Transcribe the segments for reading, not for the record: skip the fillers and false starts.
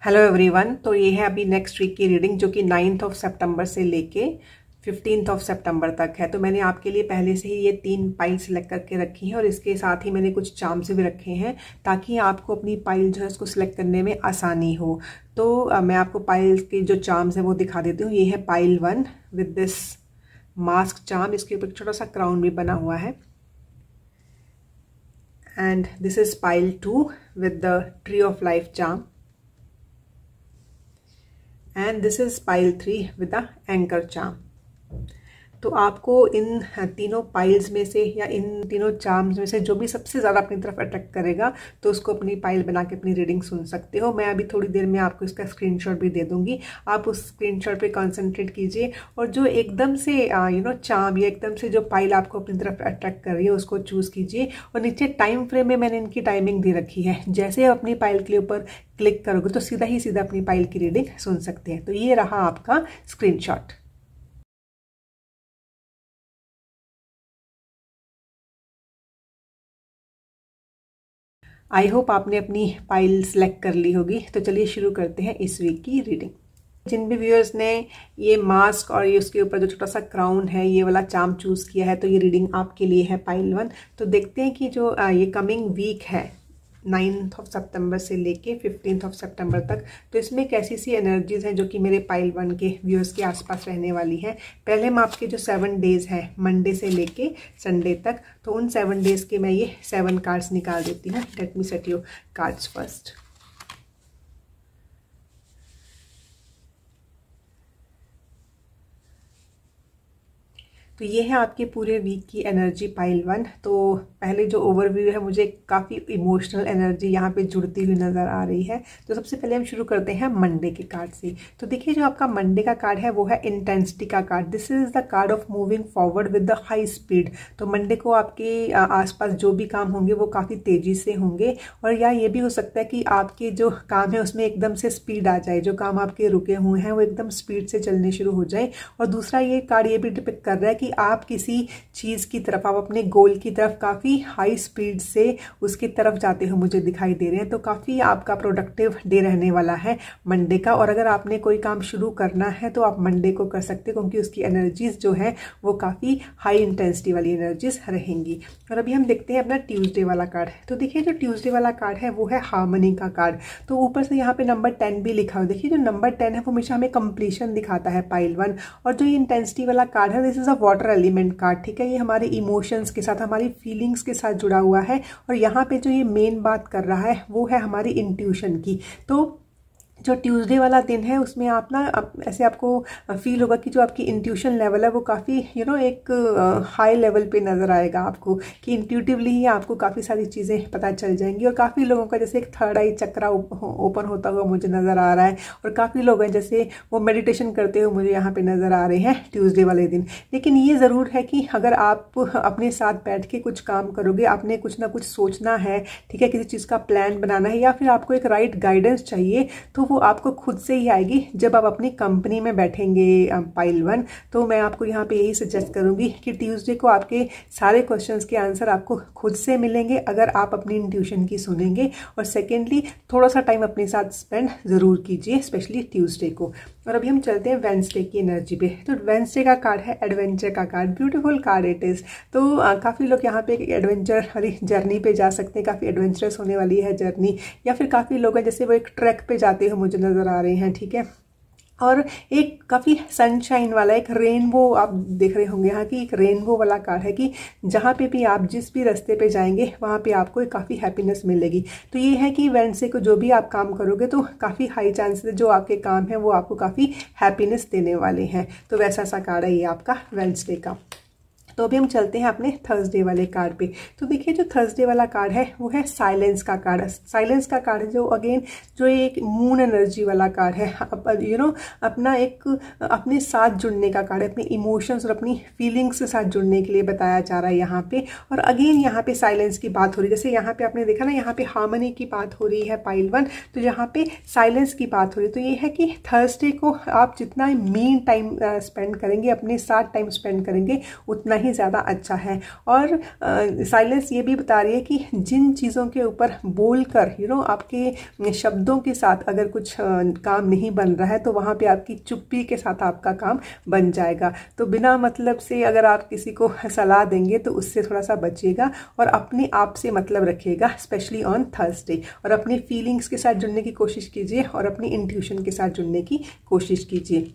Hello everyone. तो ये है अभी नेक्स्ट वीक की रीडिंग जो कि 9 सितंबर से लेके 15 सितंबर तक है। तो मैंने आपके लिए पहले से ही ये 3 पाइल सिलेक्ट करके रखी हैं और इसके साथ ही मैंने कुछ चार्म्स भी रखे हैं ताकि आपको अपनी पाइल जो है उसको सिलेक्ट करने में आसानी हो। तो मैं आपको पाइल के जो चार्म्स हैं वो दिखा देती हूँ। ये है pile 1 with this mask charm, इसके ऊपर छोटा सा क्राउन भी बना हुआ है। And this is pile 2 with the tree of life charm. And this is pile 3 with the anchor charm. तो आपको इन तीनों पाइल्स में से या इन तीनों चार्म्स में से जो भी सबसे ज़्यादा अपनी तरफ अट्रैक्ट करेगा तो उसको अपनी पाइल बना के अपनी रीडिंग सुन सकते हो। मैं अभी थोड़ी देर में आपको इसका स्क्रीनशॉट भी दे दूंगी। आप उस स्क्रीनशॉट पे कंसंट्रेट कीजिए और जो एकदम से चार्म या एकदम से जो पाइल आपको अपनी तरफ अट्रैक्ट कर रही है उसको चूज़ कीजिए। और नीचे टाइम फ्रेम में मैंने इनकी टाइमिंग दे रखी है। जैसे आप अपनी पाइल के ऊपर क्लिक करोगे तो सीधा ही सीधा अपनी पाइल की रीडिंग सुन सकते हैं। तो ये रहा आपका स्क्रीनशॉट। आई होप आपने अपनी पाइल सेलेक्ट कर ली होगी। तो चलिए शुरू करते हैं इस वीक की रीडिंग। जिन भी व्यूअर्स ने ये मास्क और ये उसके ऊपर जो छोटा सा क्राउन है ये वाला चार्म चूज़ किया है तो ये रीडिंग आपके लिए है पाइल 1। तो देखते हैं कि जो ये कमिंग वीक है 9 सितंबर से लेके 15 सितंबर तक, तो इसमें कैसी सी एनर्जीज हैं जो कि मेरे पाइल 1 के व्यूअर्स के आसपास रहने वाली हैं। पहले हम आपके जो 7 डेज हैं मंडे से लेके संडे तक, तो उन 7 डेज के मैं ये 7 कार्ड्स निकाल देती हूँ। Let me set your cards first. तो ये है आपके पूरे वीक की एनर्जी पाइल 1। तो पहले जो ओवरव्यू है मुझे काफ़ी इमोशनल एनर्जी यहाँ पे जुड़ती हुई नज़र आ रही है। तो सबसे पहले हम शुरू करते हैं मंडे के कार्ड से। तो देखिए जो आपका मंडे का कार्ड है वो है इंटेंसिटी का card. This is the card of moving forward with the high speed. तो मंडे को आपके आसपास जो भी काम होंगे वो काफ़ी तेज़ी से होंगे और या ये भी हो सकता है कि आपके जो काम है उसमें एकदम से स्पीड आ जाए। जो काम आपके रुके हुए हैं वो एकदम स्पीड से चलने शुरू हो जाए। और दूसरा ये कार्ड ये भी डिपिक्ट कर रहा है कि आप किसी चीज़ की तरफ, आप अपने गोल की तरफ काफ़ी हाई स्पीड से उसकी तरफ जाते हो मुझे दिखाई दे रहे हैं। तो काफ़ी आपका प्रोडक्टिव डे रहने वाला है मंडे का। और अगर आपने कोई काम शुरू करना है तो आप मंडे को कर सकते हो क्योंकि उसकी एनर्जीज जो है वो काफ़ी हाई इंटेंसिटी वाली एनर्जीज रहेंगी। और अभी हम देखते हैं अपना ट्यूसडे वाला कार्ड। तो देखिए जो ट्यूसडे वाला कार्ड है वो है हार्मनी का कार्ड। तो ऊपर से यहाँ पे नंबर 10 भी लिखा हुआ। देखिए जो नंबर 10 है वो हमेशा हमें कंप्लीशन दिखाता है पाइल 1। और जो ये इंटेंसिटी वाला कार्ड है this is a water element card. ठीक है, ये हमारे इमोशंस के साथ, हमारी फीलिंग्स के साथ जुड़ा हुआ है। और यहाँ पे जो ये मेन बात कर रहा है वो है हमारी इंट्यूशन की। तो जो ट्यूसडे वाला दिन है उसमें आप ना ऐसे आपको फील होगा कि जो आपकी इंट्यूशन लेवल है वो काफ़ी एक हाई लेवल पे नज़र आएगा आपको, कि इंट्यूटिवली ही आपको काफ़ी सारी चीज़ें पता चल जाएंगी। और काफ़ी लोगों का जैसे एक थर्ड आई चक्रा ओपन होता हुआ मुझे नज़र आ रहा है। और काफ़ी लोग हैं जैसे वो मेडिटेशन करते हुए मुझे यहाँ पे नज़र आ रहे हैं ट्यूसडे वाले दिन। लेकिन ये ज़रूर है कि अगर आप अपने साथ बैठ के कुछ काम करोगे, आपने कुछ ना कुछ सोचना है, ठीक है, किसी चीज़ का प्लान बनाना है या फिर आपको एक राइट गाइडेंस चाहिए, तो वो आपको खुद से ही आएगी जब आप अपनी कंपनी में बैठेंगे पाइल 1। तो मैं आपको यहाँ पे यही सजेस्ट करूँगी कि ट्यूसडे को आपके सारे क्वेश्चंस के आंसर आपको खुद से मिलेंगे अगर आप अपनी इंट्यूशन की सुनेंगे। और सेकेंडली थोड़ा सा टाइम अपने साथ स्पेंड ज़रूर कीजिए, स्पेशली ट्यूसडे को। और अभी हम चलते हैं वेडनेसडे की एनर्जी पे। तो वेडनेसडे का कार्ड है एडवेंचर का card. Beautiful card it is. तो काफ़ी लोग यहाँ पे एक एडवेंचर वाली जर्नी पे जा सकते हैं, काफ़ी एडवेंचरस होने वाली है जर्नी। या फिर काफ़ी लोग हैं जैसे वो एक ट्रैक पे जाते हुए मुझे नज़र आ रहे हैं। ठीक है, और एक काफ़ी सनशाइन वाला एक रेनबो आप देख रहे होंगे यहाँ की, एक रेनबो वाला कार्ड है कि जहाँ पे भी आप जिस भी रास्ते पे जाएंगे वहाँ पे आपको एक काफ़ी हैप्पीनेस मिलेगी। तो ये है कि वेडनेसडे को जो भी आप काम करोगे तो काफ़ी हाई चांसेस जो आपके काम हैं वो आपको काफ़ी हैप्पीनेस देने वाले हैं। तो वैसा सा कार्ड है ये आपका वेडनेसडे का। तो अभी हम चलते हैं अपने थर्सडे वाले कार्ड पे। तो देखिए जो थर्सडे वाला कार्ड है वो है साइलेंस का कार्ड। साइलेंस का कार्ड है जो अगेन जो एक मून एनर्जी वाला कार्ड है। अपना एक अपने साथ जुड़ने का कार्ड है, अपने इमोशंस और अपनी फीलिंग्स के साथ जुड़ने के लिए बताया जा रहा है यहाँ पे। और अगेन यहाँ पे साइलेंस की बात हो रही है। जैसे यहाँ पे आपने देखा ना, यहाँ पे हार्मनी की बात हो रही है पाइल 1, तो यहाँ पे साइलेंस की बात हो रही है। तो ये है कि थर्सडे को आप जितना मीन टाइम स्पेंड करेंगे, अपने साथ टाइम स्पेंड करेंगे, उतना ही ही ज़्यादा अच्छा है। और साइलेंस ये भी बता रही है कि जिन चीज़ों के ऊपर बोलकर आपके शब्दों के साथ अगर कुछ काम नहीं बन रहा है तो वहाँ पे आपकी चुप्पी के साथ आपका काम बन जाएगा। तो बिना मतलब से अगर आप किसी को सलाह देंगे तो उससे थोड़ा सा बचिएगा और अपने आप से मतलब रखिएगा, स्पेशली ऑन थर्सडे। और अपनी फीलिंग्स के साथ जुड़ने की कोशिश कीजिए और अपनी इंट्यूशन के साथ जुड़ने की कोशिश कीजिए।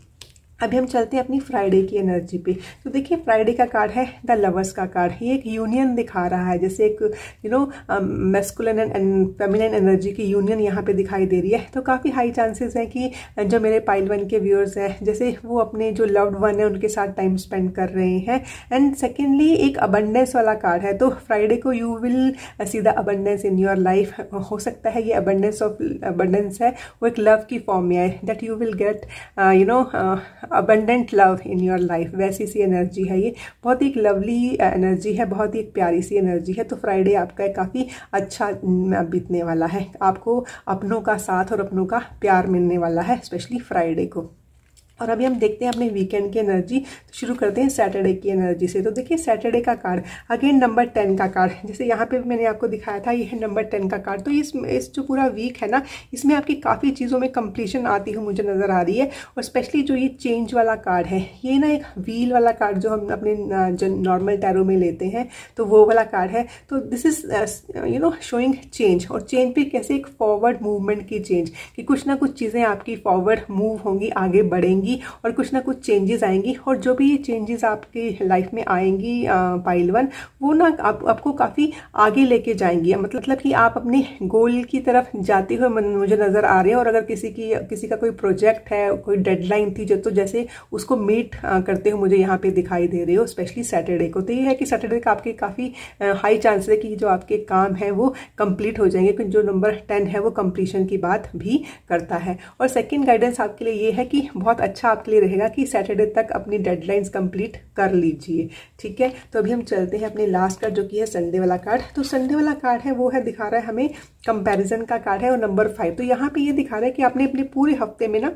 अभी हम चलते हैं अपनी फ्राइडे की एनर्जी पे। तो देखिए फ्राइडे का कार्ड है द लवर्स का कार्ड। ये एक यूनियन दिखा रहा है, जैसे एक मैस्कुलिन एंड फेमिनिन एनर्जी की यूनियन यहाँ पे दिखाई दे रही है। तो काफ़ी हाई चांसेस है कि जो मेरे पाइल 1 के व्यूअर्स हैं जैसे वो अपने जो लव्ड वन है उनके साथ टाइम स्पेंड कर रहे हैं। एंड सेकेंडली एक अबंडेंस वाला कार्ड है, तो फ्राइडे को you will see the abundance in your life. हो सकता है ये अबंडेंस है वो एक लव की फॉर्म में है, that you will gate abundant love in your life. वैसी सी एनर्जी है ये, बहुत ही एक लवली एनर्जी है, बहुत ही एक प्यारी सी एनर्जी है। तो फ्राइडे आपका काफ़ी अच्छा बीतने वाला है, आपको अपनों का साथ और अपनों का प्यार मिलने वाला है, स्पेशली फ्राइडे को। और अभी हम देखते हैं अपने वीकेंड की एनर्जी। तो शुरू करते हैं सैटरडे की एनर्जी से। तो देखिए सैटरडे का कार्ड अगेन नंबर 10 का कार्ड, जैसे यहाँ पे मैंने आपको दिखाया था ये है नंबर 10 का कार्ड। तो इस जो पूरा वीक है ना, इसमें आपकी काफ़ी चीज़ों में कंप्लीशन आती हुई मुझे नज़र आ रही है। और स्पेशली जो ये चेंज वाला कार्ड है, ये ना एक व्हील वाला कार्ड जो हम अपने नॉर्मल टैरो में लेते हैं, तो वो वाला कार्ड है। तो दिस इज शोइंग चेंज, और चेंज भी कैसे एक फॉरवर्ड मूवमेंट की चेंज, कि कुछ ना कुछ चीज़ें आपकी फॉरवर्ड मूव होंगी, आगे बढ़ेंगी और कुछ ना कुछ चेंजेस आएंगी। और जो भी ये चेंजेस आपकी लाइफ में आएंगी पाइल 1, वो ना आपको काफ़ी आगे लेके जाएंगी। मतलब कि आप अपने गोल की तरफ जाते हुए मुझे नज़र आ रहे हैं। और अगर किसी का कोई प्रोजेक्ट है, कोई डेडलाइन थी जो, तो जैसे उसको मीट करते हुए मुझे यहाँ पे दिखाई दे रहे हो, स्पेशली सैटरडे को। तो ये है कि सैटरडे का आपके काफ़ी हाई चांस है कि जो आपके काम है वो कंप्लीट हो जाएंगे, क्योंकि जो नंबर 10 है वो कंप्लीशन की बात भी करता है। और सेकेंड गाइडेंस आपके लिए ये है कि बहुत अच्छा आपके लिए रहेगा कि सैटरडे तक अपनी डेडलाइंस कंप्लीट कर लीजिए, ठीक है। तो अभी हम चलते हैं अपने लास्ट कार्ड जो कि है संडे वाला कार्ड। तो संडे वाला कार्ड है वो है दिखा रहा है हमें कंपैरिजन का कार्ड है, और नंबर 5। तो यहाँ पे ये दिखा रहा है कि आपने अपने पूरे हफ्ते में ना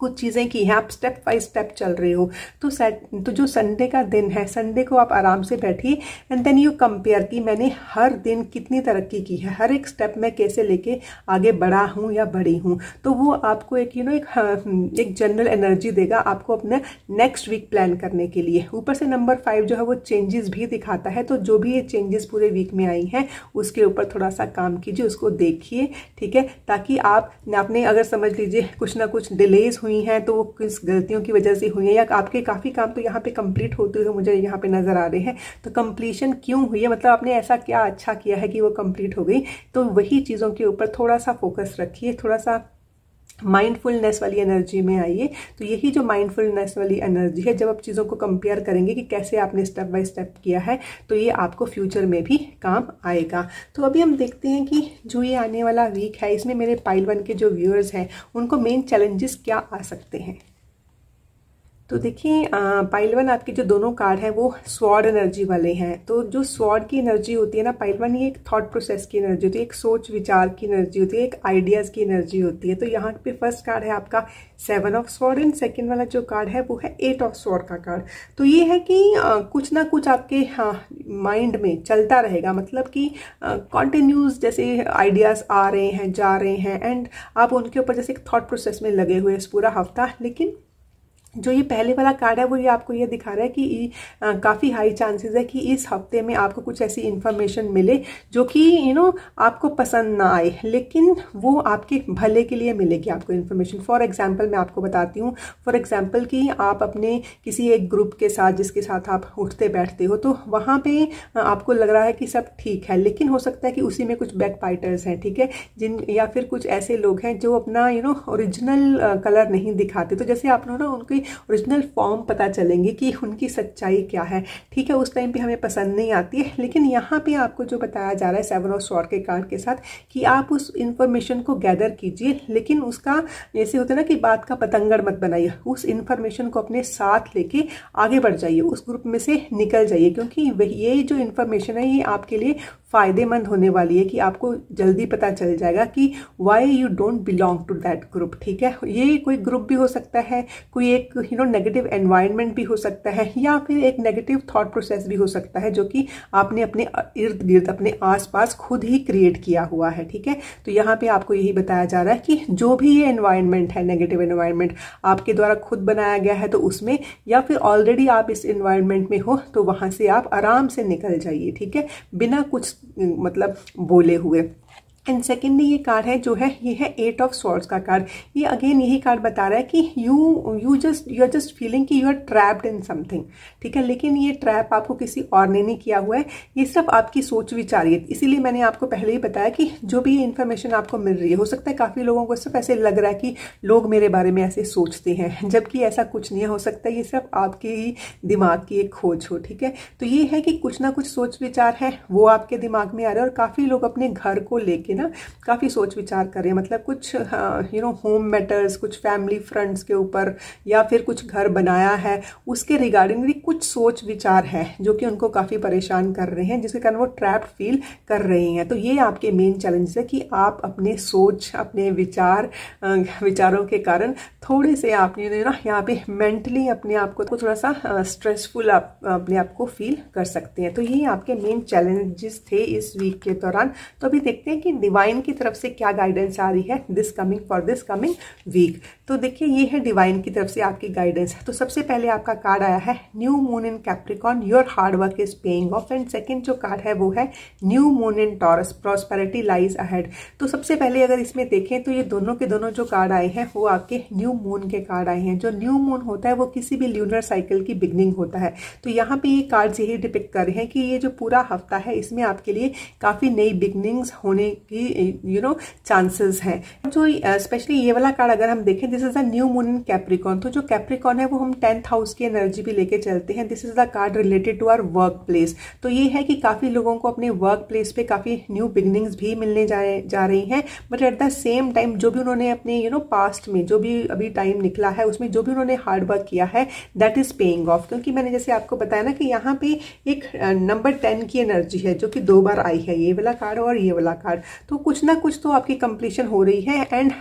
कुछ चीज़ें की हैं, आप स्टेप बाय स्टेप चल रहे हो। तो जो संडे का दिन है, संडे को आप आराम से बैठिए एंड देन यू कंपेयर कि मैंने हर दिन कितनी तरक्की की है, हर एक स्टेप में कैसे लेके आगे बढ़ा हूँ या बढ़ी हूँ। तो वो आपको एक एक जनरल एनर्जी देगा आपको अपना नेक्स्ट वीक प्लान करने के लिए। ऊपर से नंबर 5 जो है वो चेंजेस भी दिखाता है। तो जो भी ये चेंजेस पूरे वीक में आई हैं उसके ऊपर थोड़ा सा काम कीजिए, उसको देखिए, ठीक है, ताकि आपने अगर समझ लीजिए कुछ ना कुछ डिलेज हुई हैं तो वो किस गलतियों की वजह से हुई है, या आपके काफ़ी काम तो यहाँ पे कंप्लीट होते हुए मुझे यहाँ पे नज़र आ रहे हैं। तो कंप्लीशन क्यों हुई है, मतलब आपने ऐसा क्या अच्छा किया है कि वो कंप्लीट हो गई। तो वही चीज़ों के ऊपर थोड़ा सा फोकस रखिए, थोड़ा सा माइंडफुलनेस वाली एनर्जी में आइए। तो यही जो माइंडफुलनेस वाली एनर्जी है, जब आप चीज़ों को कंपेयर करेंगे कि कैसे आपने स्टेप बाय स्टेप किया है, तो ये आपको फ्यूचर में भी काम आएगा। तो अभी हम देखते हैं कि जो ये आने वाला वीक है इसमें मेरे पाइल 1 के जो व्यूअर्स हैं उनको मेन चैलेंजेस क्या आ सकते हैं। तो देखिए पाइल 1 आपके जो दोनों कार्ड हैं वो स्वॉर्ड एनर्जी वाले हैं। तो जो स्वॉर्ड की एनर्जी होती है ना पाइल 1, ये एक थॉट प्रोसेस की एनर्जी होती है, एक सोच विचार की एनर्जी होती है, एक आइडियाज़ की एनर्जी होती है। तो यहाँ पे फर्स्ट कार्ड है आपका 7 ऑफ स्वॉर्ड एंड सेकेंड वाला जो कार्ड है वो है 8 ऑफ स्वॉर्ड का कार्ड। तो ये है कि कुछ ना कुछ आपके माइंड में चलता रहेगा, मतलब कि कॉन्टिन्यूस जैसे आइडियाज़ आ रहे हैं जा रहे हैं एंड आप उनके ऊपर जैसे एक थॉट प्रोसेस में लगे हुए इस पूरा हफ्ता। लेकिन जो ये पहले वाला कार्ड है वो ये आपको ये दिखा रहा है कि काफ़ी हाई चांसेस है कि इस हफ्ते में आपको कुछ ऐसी इन्फॉर्मेशन मिले जो कि आपको पसंद ना आए, लेकिन वो आपके भले के लिए मिलेगी आपको इन्फॉर्मेशन। फॉर एग्जांपल मैं आपको बताती हूँ, फॉर एग्जांपल कि आप अपने किसी एक ग्रुप के साथ जिसके साथ आप उठते बैठते हो, तो वहाँ पे आपको लग रहा है कि सब ठीक है, लेकिन हो सकता है कि उसी में कुछ बैक फाइटर्स हैं, ठीक है, या फिर कुछ ऐसे लोग हैं जो अपना ओरिजिनल कलर नहीं दिखाते। तो जैसे आप ना उनकी ओरिजिनल फॉर्म पता चलेंगे कि उनकी सच्चाई क्या है, ठीक है, उस टाइम पे हमें पसंद नहीं आती है। लेकिन यहाँ पे आपको जो बताया जा रहा है 7 ऑफ स्वॉर्ड के कार्ड के साथ कि आप उस इंफॉर्मेशन को गैदर कीजिए, लेकिन उसका जैसे होता है ना कि बात का पतंगड़ मत बनाइए, उस इंफॉर्मेशन को अपने साथ लेके आगे बढ़ जाइए, उस ग्रुप में से निकल जाइए, क्योंकि ये जो इन्फॉर्मेशन है ये आपके लिए फ़ायदेमंद होने वाली है कि आपको जल्दी पता चल जाएगा कि why you don't belong to that group, ठीक है। ये कोई ग्रुप भी हो सकता है, कोई एक एक नेगेटिव एनवायरनमेंट भी हो सकता है, या फिर एक नेगेटिव थॉट प्रोसेस भी हो सकता है जो कि आपने अपने इर्द गिर्द अपने आसपास खुद ही क्रिएट किया हुआ है। ठीक है, तो यहाँ पे आपको यही बताया जा रहा है कि जो भी ये एनवायरनमेंट है, नेगेटिव एनवायरनमेंट आपके द्वारा खुद बनाया गया है तो उसमें, या फिर ऑलरेडी आप इस एनवायरनमेंट में हो तो वहां से आप आराम से निकल जाइए। ठीक है, बिना कुछ मतलब बोले हुए। एंड सेकेंडली ये कार्ड है जो है, ये है 8 ऑफ स्वॉर्ड्स का कार्ड। ये अगेन यही कार्ड बता रहा है कि यू आर जस्ट फीलिंग कि you are trapped in something. ठीक है, लेकिन ये ट्रैप आपको किसी और ने नहीं किया हुआ है, ये सिर्फ आपकी सोच विचार है। इसीलिए मैंने आपको पहले ही बताया कि जो भी इन्फॉर्मेशन आपको मिल रही है, हो सकता है काफ़ी लोगों को सिर्फ ऐसे लग रहा है कि लोग मेरे बारे में ऐसे सोचते हैं, जबकि ऐसा कुछ नहीं हो सकता। ये सिर्फ आपके ही दिमाग की एक खोज हो। ठीक है, तो ये है कि कुछ ना कुछ सोच विचार है वो आपके दिमाग में आ रहे हैं, और काफ़ी लोग अपने घर को लेके ना काफ़ी सोच विचार कर रहे हैं। मतलब कुछ होम मैटर्स, कुछ फैमिली फ्रंट्स के ऊपर, या फिर कुछ घर बनाया है उसके रिगार्डिंग भी कुछ सोच विचार है जो कि उनको काफ़ी परेशान कर रहे हैं, जिसके कारण वो ट्रैप्ड फील कर रहे हैं। तो ये आपके मेन चैलेंज है कि आप अपने सोच, अपने विचारों के कारण थोड़े से आपने ना यहाँ पे मेंटली अपने आप को थोड़ा सा स्ट्रेसफुल अपने आप को फील कर सकते हैं। तो ये आपके मेन चैलेंजेस थे इस वीक के दौरान। तो अभी देखते हैं कि डिवाइन की तरफ से क्या गाइडेंस आ रही है दिस कमिंग वीक। तो देखिए, ये है डिवाइन की तरफ से आपकी गाइडेंस। तो सबसे पहले आपका कार्ड आया है new moon in Capricorn, your hard work is paying off. And second जो कार्ड है वो है new moon in taurus, prosperity lies ahead. तो सबसे पहले अगर इसमें देखें तो ये दोनों के दोनों जो कार्ड आए हैं वो आपके न्यू मून के कार्ड आए हैं। जो न्यू मून होता है वो किसी भी ल्यूनर साइकिल की बिगनिंग होता है। तो यहाँ पे ये कार्ड्स यही डिपिक्ट कर रहे हैं कि ये जो पूरा हफ्ता है इसमें आपके लिए काफी नई बिगनिंग्स होने की चांसेस हैं। जो स्पेशली ये वाला कार्ड अगर हम देखें, this is the new moon in Capricorn. तो जो कैप्रिकॉन है वो हम 10th हाउस की एनर्जी भी लेके चलते हैं। This is the card related to our workplace. तो ये है कि काफी लोगों को अपने वर्क प्लेस पे काफी न्यू बिगनिंग्स भी मिलने जा रही हैं, but at the same time जो भी उन्होंने अपने पास्ट में जो भी अभी टाइम निकला है उसमें जो भी उन्होंने हार्ड वर्क किया है दैट इज पेइंग ऑफ। क्योंकि मैंने जैसे आपको बताया ना कि यहाँ पे एक नंबर 10 की एनर्जी है जो कि 2 बार आई है, ये वाला कार्ड और ये वाला कार्ड। तो कुछ ना कुछ तो आपकी कंप्लीशन हो रही है। And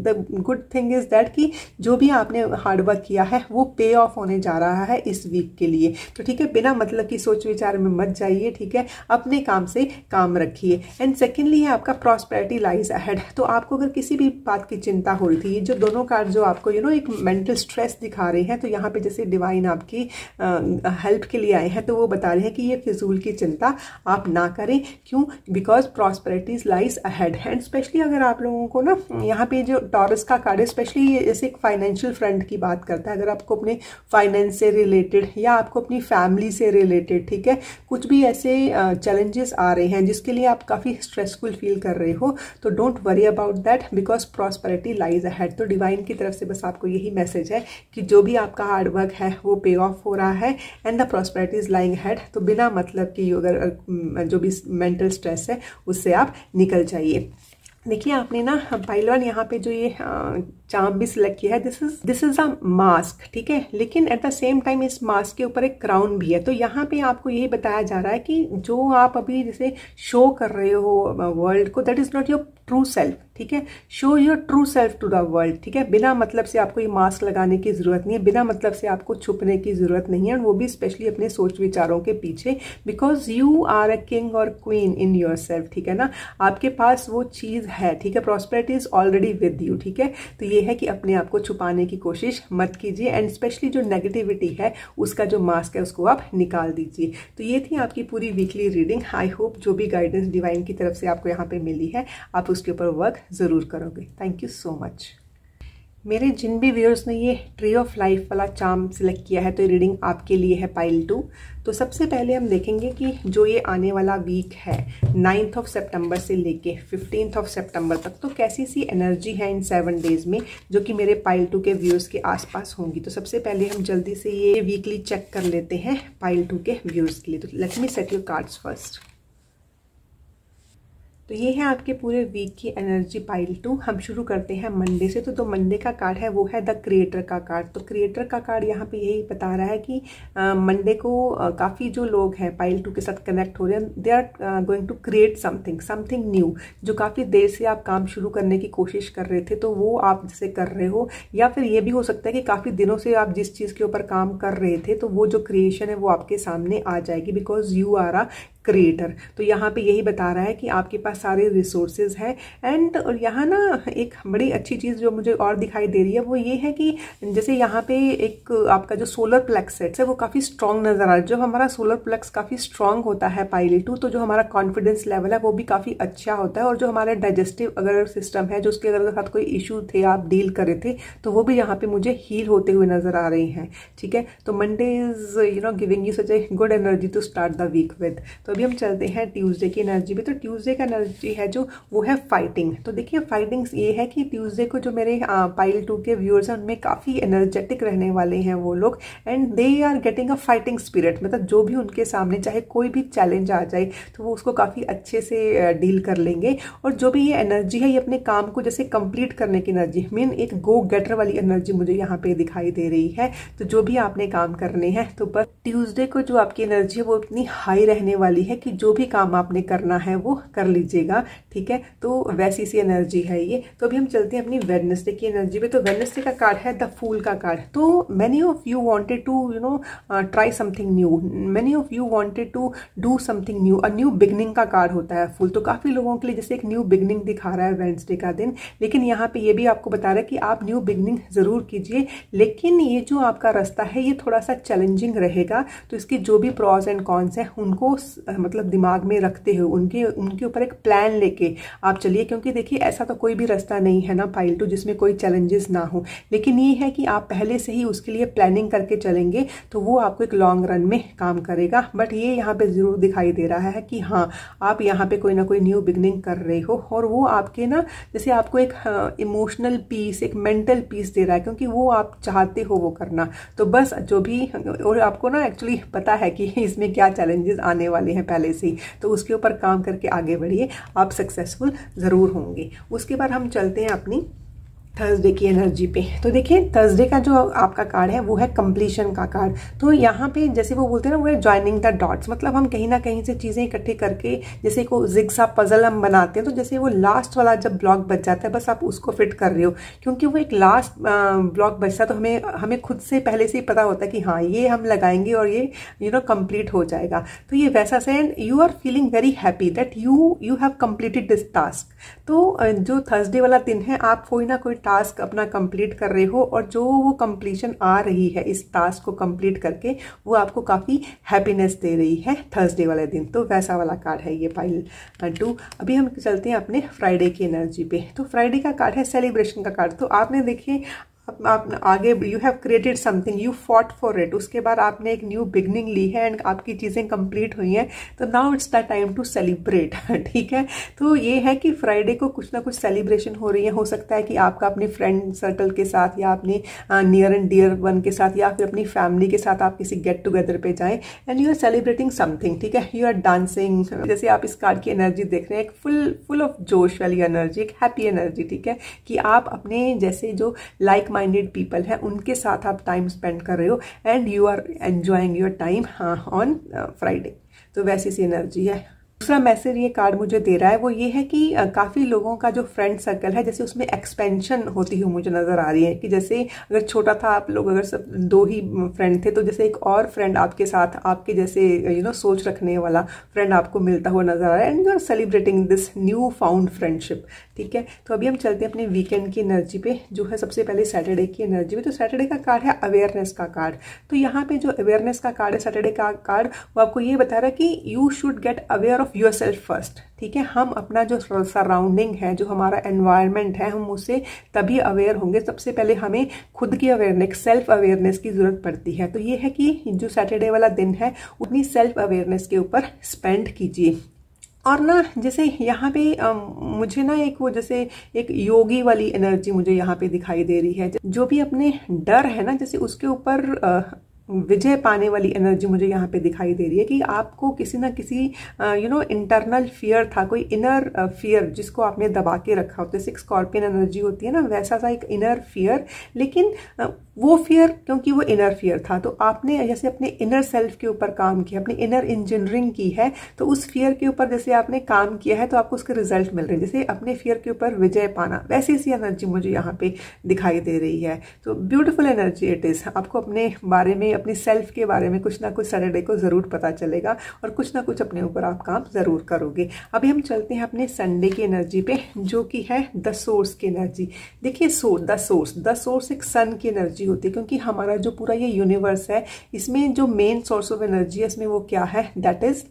the good thing is that कि जो भी आपने हार्ड वर्क किया है वो पे ऑफ होने जा रहा है इस वीक के लिए। तो ठीक है, बिना मतलब की सोच विचार में मत जाइए। ठीक है, अपने काम से काम रखिए। एंड सेकेंडली है आपका प्रॉस्पेरिटी लाइज अहेड। तो आपको अगर किसी भी बात की चिंता हो रही थी, ये जो दोनों कार्ड जो आपको एक मेंटल स्ट्रेस दिखा रहे हैं, तो यहाँ पे जैसे डिवाइन आपकी हेल्प के लिए आए हैं, तो वो बता रहे हैं कि ये फिजूल की चिंता आप ना करें। क्यों? Because prosperities lies ahead. And specially अगर आप लोगों को ना यहाँ पे जो टॉरस का कार्ड है, स्पेशली ये जैसे एक फाइनेंशियल फ्रंट की बात करता है। अगर आपको अपने फाइनेंस से रिलेटेड या आपको अपनी फैमिली से रिलेटेड, ठीक है, कुछ भी ऐसे चैलेंजेस आ रहे हैं जिसके लिए आप काफ़ी स्ट्रेसफुल फील कर रहे हो, तो don't worry about that because prosperity lies ahead. तो डिवाइन की तरफ से बस आपको यही मैसेज है कि जो भी आपका हार्ड वर्क है वो पे ऑफ हो रहा है and the prosperity is lying ahead. तो बिना मतलब कि अगर जो भी मेंटल स्ट्रेस है उससे आप निकल जाइए। देखिए, आपने ना पाइलवान यहाँ पे जो ये चार्म भी सिलेक्ट किया है, दिस इज अ मास्क, ठीक है, लेकिन एट द सेम टाइम इस मास्क के ऊपर एक क्राउन भी है। तो यहाँ पे आपको यही बताया जा रहा है कि जो आप अभी जैसे शो कर रहे हो वर्ल्ड को, that is not your true self. ठीक है, show your true self to the world. ठीक है, बिना मतलब से आपको ये मास्क लगाने की जरूरत नहीं है, बिना मतलब से आपको छुपने की जरूरत नहीं है, वो भी स्पेशली अपने सोच विचारों के पीछे, because you are a king और क्वीन इन योर सेल्फ। ठीक है ना, आपके पास वो चीज है। ठीक है, prosperity is already with you. ठीक है, तो ये है कि अपने आप को छुपाने की कोशिश मत कीजिए एंड स्पेशली जो नेगेटिविटी है उसका जो मास्क है उसको आप निकाल दीजिए। तो ये थी आपकी पूरी वीकली रीडिंग। आई होप जो भी गाइडेंस डिवाइन की तरफ से आपको यहाँ पे मिली है आप उसके ऊपर वर्क जरूर करोगे। Thank you so much. मेरे जिन भी व्यूअर्स ने ये ट्री ऑफ लाइफ वाला चार्म सिलेक्ट किया है तो ये रीडिंग आपके लिए है पाइल 2। तो सबसे पहले हम देखेंगे कि जो ये आने वाला वीक है 9th ऑफ सितंबर से लेके 15th ऑफ सितंबर तक, तो कैसी सी एनर्जी है इन 7 डेज में जो कि मेरे पाइल 2 के व्यूअर्स के आसपास होंगी। तो सबसे पहले हम जल्दी से ये वीकली चेक कर लेते हैं पाइल 2 के व्यूअर्स के लिए। तो let me set your cards first. तो ये है आपके पूरे वीक की एनर्जी पाइल 2। हम शुरू करते हैं मंडे से। तो मंडे का कार्ड है वो है द क्रिएटर का कार्ड। तो क्रिएटर का कार्ड यहाँ पे यही बता रहा है कि मंडे को काफ़ी जो लोग हैं पाइल 2 के साथ कनेक्ट हो रहे हैं, they are going to create something new. जो काफ़ी देर से आप काम शुरू करने की कोशिश कर रहे थे तो वो आप जैसे कर रहे हो, या फिर ये भी हो सकता है कि काफ़ी दिनों से आप जिस चीज़ के ऊपर काम कर रहे थे तो वो जो क्रिएशन है वो आपके सामने आ जाएगी, because you are a creator. तो यहाँ पे यही बता रहा है कि आपके पास सारे रिसोर्सेज हैं। एंड यहाँ ना एक बड़ी अच्छी चीज़ जो मुझे और दिखाई दे रही है वो ये है कि जैसे यहाँ पे एक आपका जो सोलर प्लेक्स है वो काफ़ी स्ट्रांग नजर आ रहा है। जो हमारा सोलर प्लेक्स काफ़ी स्ट्रांग होता है पाइल 2, तो जो हमारा कॉन्फिडेंस लेवल है वो भी काफ़ी अच्छा होता है। और जो हमारा डाइजेस्टिव अगर सिस्टम है, जो उसके अगर साथ कोई इशू थे आप डील कर रहे थे, तो वो भी यहाँ पे मुझे हील होते हुए नजर आ रहे हैं। ठीक है, तो Monday is giving you such a good energy to start the week with. तो अभी हम चलते हैं ट्यूसडे की एनर्जी पे। तो ट्यूसडे का एनर्जी है जो वो है फाइटिंग। तो देखिए फाइटिंग्स ये है कि ट्यूसडे को जो मेरे पाइल 2 के व्यूअर्स हैं उनमें काफ़ी एनर्जेटिक रहने वाले हैं वो लोग, and they are getting a fighting spirit. मतलब जो भी उनके सामने चाहे कोई भी चैलेंज आ जाए तो वो उसको काफ़ी अच्छे से डील कर लेंगे। और जो भी ये एनर्जी है ये अपने काम को जैसे कंप्लीट करने की एनर्जी, मीन एक गो गेटर वाली एनर्जी मुझे यहाँ पे दिखाई दे रही है। तो जो भी आपने काम करने हैं तो बस ट्यूसडे को जो आपकी एनर्जी है वो इतनी हाई रहने वाली है कि जो भी काम आपने करना है वो कर लीजिएगा। ठीक है, तो वैसी सी एनर्जी है ये। तो अभी हम चलते हैं अपनी वेडनेसडे की एनर्जी पे। तो वेडनेसडे का कार्ड है द फूल का कार्ड। तो many of you wanted to try something new, many of you wanted to do something new. A new beginning का कार्ड होता है फूल। तो काफी लोगों के लिए जैसे एक न्यू बिगनिंग दिखा रहा है वेडनेसडे का दिन, लेकिन यहाँ पे ये भी आपको बता रहा है कि आप न्यू बिगनिंग जरूर कीजिए, लेकिन ये जो आपका रास्ता है ये थोड़ा सा चैलेंजिंग रहेगा। तो इसकी जो भी प्रॉस एंड कॉन्स हैं उनको मतलब दिमाग में रखते हुए उनके ऊपर एक प्लान लेके आप चलिए, क्योंकि देखिए ऐसा तो कोई भी रास्ता नहीं है ना पाइल 2 जिसमें कोई चैलेंजेस ना हो, लेकिन ये है कि आप पहले से ही उसके लिए प्लानिंग करके चलेंगे तो वो आपको एक लॉन्ग रन में काम करेगा। बट ये यहाँ पे जरूर दिखाई दे रहा है कि हाँ आप यहाँ पे कोई ना कोई न्यू बिगनिंग कर रहे हो, और वो आपके ना जैसे आपको एक इमोशनल पीस, एक मेंटल पीस दे रहा है, क्योंकि वो आप चाहते हो वो करना। तो बस जो भी, और आपको ना एक्चुअली पता है कि इसमें क्या चैलेंजेस आने वाले हैं पहले से ही, तो उसके ऊपर काम करके आगे बढ़िए, आप सक्सेसफुल जरूर होंगे। उसके बाद हम चलते हैं अपनी थर्सडे की एनर्जी पे। तो देखिए थर्सडे का जो आपका कार्ड है वो है कंप्लीशन का कार्ड। तो यहाँ पे जैसे वो बोलते हैं ना वो है ज्वाइनिंग द डॉट्स, मतलब हम कहीं ना कहीं से चीज़ें इकट्ठे करके जैसे को जिग्सा पजल हम बनाते हैं, तो जैसे वो लास्ट वाला जब ब्लॉक बच जाता है बस आप उसको फिट कर रहे हो, क्योंकि वो एक लास्ट ब्लॉक बचता है तो हमें खुद से पहले से ही पता होता है कि हाँ ये हम लगाएंगे और ये कंप्लीट हो जाएगा। तो ये वैसा से, and you are feeling very happy that you have completed this task. तो जो थर्सडे वाला दिन है आप कोई ना कोई टास्क अपना कंप्लीट कर रहे हो, और जो वो कंप्लीशन आ रही है इस टास्क को कंप्लीट करके वो आपको काफ़ी हैप्पीनेस दे रही है थर्सडे वाले दिन। तो वैसा वाला कार्ड है ये पाइल 2। अभी हम चलते हैं अपने फ्राइडे की एनर्जी पे। तो फ्राइडे का कार्ड है सेलिब्रेशन का कार्ड। तो आपने देखिए आप आगे you have created something, you fought for it, उसके बाद आपने एक न्यू बिगनिंग ली है एंड आपकी चीज़ें कंप्लीट हुई हैं, तो now it's the time to celebrate. ठीक है, तो ये है कि फ्राइडे को कुछ ना कुछ सेलिब्रेशन हो रही है। हो सकता है कि आपका अपने फ्रेंड सर्कल के साथ या अपने नियर एंड डियर वन के साथ या फिर अपनी फैमिली के साथ आप किसी गेट टुगेदर पे जाएं and you are celebrating something. ठीक है, यू आर डांसिंग, जैसे आप इस कार्ड की एनर्जी देख रहे हैं, एक फुल ऑफ जोश वाली एनर्जी, एक हैप्पी एनर्जी। ठीक है, कि आप अपने जैसे जो लाइक माइंडेड पीपल है उनके साथ आप टाइम स्पेंड कर रहे हो and you are enjoying your time on Friday. तो वैसी सी एनर्जी है। दूसरा मैसेज ये कार्ड मुझे दे रहा है वो ये है कि काफ़ी लोगों का जो फ्रेंड सर्कल है जैसे उसमें एक्सपेंशन होती हुई मुझे नज़र आ रही है, कि जैसे अगर छोटा था आप लोग, अगर सब 2 ही फ्रेंड थे तो जैसे एक और फ्रेंड आपके साथ आपके जैसे सोच रखने वाला फ्रेंड आपको मिलता हुआ नजर आ रहा है, and you are celebrating this new found friendship. ठीक है, तो अभी हम चलते हैं अपने वीकेंड की एनर्जी पे, जो है सबसे पहले सैटरडे की एनर्जी पे। तो सैटरडे का कार्ड है अवेयरनेस का कार्ड। तो यहाँ पे जो अवेयरनेस का कार्ड है सैटरडे का कार्ड, वो आपको ये बता रहा है कि you should get aware of your self first. ठीक है, हम अपना जो सराउंडिंग है, जो हमारा एनवायरनमेंट है, हम उससे तभी अवेयर होंगे। सबसे पहले हमें खुद की अवेयरनेस, सेल्फ अवेयरनेस की जरूरत पड़ती है। तो ये है कि जो सैटरडे वाला दिन है उतनी सेल्फ अवेयरनेस के ऊपर स्पेंड कीजिए। और ना जैसे यहाँ पे मुझे ना एक वो जैसे एक योगी वाली एनर्जी मुझे यहाँ पे दिखाई दे रही है। जो भी अपने डर है ना, जैसे उसके ऊपर विजय पाने वाली एनर्जी मुझे यहाँ पे दिखाई दे रही है कि आपको किसी ना किसी इंटरनल फियर था, कोई इनर फियर जिसको आपने दबा के रखा होता है। जैसे एक स्कॉर्पियन एनर्जी होती है ना, वैसा सा एक इनर फियर, लेकिन वो फियर क्योंकि वो इनर फियर था तो आपने जैसे अपने इनर सेल्फ के ऊपर काम किया, अपनी इनर इंजीनियरिंग की है, तो उस फियर के ऊपर जैसे आपने काम किया है तो आपको उसके रिजल्ट मिल रहे हैं। जैसे अपने फियर के ऊपर विजय पाना, वैसी सी एनर्जी मुझे यहाँ पे दिखाई दे रही है। तो ब्यूटीफुल एनर्जी इट इज़। आपको अपने बारे में, अपनी सेल्फ के बारे में कुछ ना कुछ सैटरडे को ज़रूर पता चलेगा और कुछ ना कुछ अपने ऊपर आप काम ज़रूर करोगे। अभी हम चलते हैं अपने संडे की एनर्जी पे, जो कि है द सोर्स की एनर्जी। देखिए द सोर्स एक सन की एनर्जी होती है, क्योंकि हमारा जो पूरा ये यूनिवर्स है इसमें जो मेन सोर्स ऑफ एनर्जी है इसमें वो क्या है, दैट इज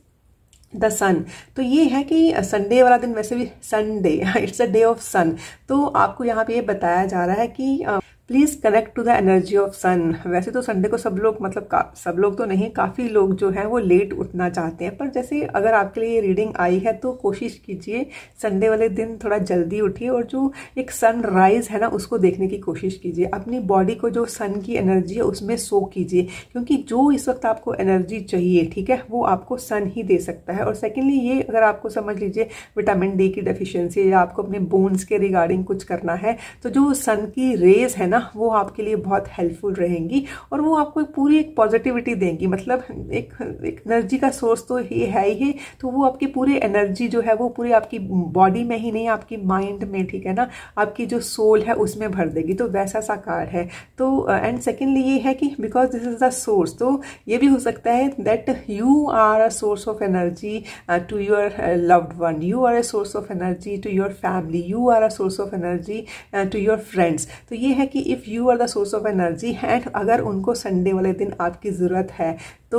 द सन। तो ये है कि संडे वाला दिन वैसे भी Sunday, it's a day of sun. तो आपको यहाँ पे ये बताया जा रहा है कि please connect to the energy of sun. वैसे तो संडे को सब लोग, मतलब सब लोग तो नहीं, काफ़ी लोग जो है वो लेट उठना चाहते हैं, पर जैसे अगर आपके लिए ये रीडिंग आई है तो कोशिश कीजिए संडे वाले दिन थोड़ा जल्दी उठिए और जो एक सनराइज है ना उसको देखने की कोशिश कीजिए। अपनी बॉडी को जो सन की एनर्जी है उसमें सो कीजिए, क्योंकि जो इस वक्त आपको एनर्जी चाहिए, ठीक है, वो आपको सन ही दे सकता है। और सेकेंडली ये अगर आपको समझ लीजिए विटामिन डी की डेफिशिएंसी या आपको अपने बोन्स के रिगार्डिंग कुछ करना है, तो जो सन की रेज है ना वो आपके लिए बहुत हेल्पफुल रहेंगी और वो आपको पूरी एक पॉजिटिविटी देंगी। मतलब एक एनर्जी का सोर्स तो ये है ही, तो वो आपकी पूरी एनर्जी जो है वो पूरी आपकी बॉडी में ही नहीं, आपकी माइंड में, ठीक है ना, आपकी जो सोल है उसमें भर देगी। तो वैसा सा कार्ड है। तो एंड सेकेंडली ये है कि because this is the source, तो ये भी हो सकता है that you are a source of energy to your loved one, you are a source of energy to your family, you are a source of energy to your friends. तो ये है कि if you are the source of energy and अगर उनको Sunday वाले दिन आपकी ज़रूरत है तो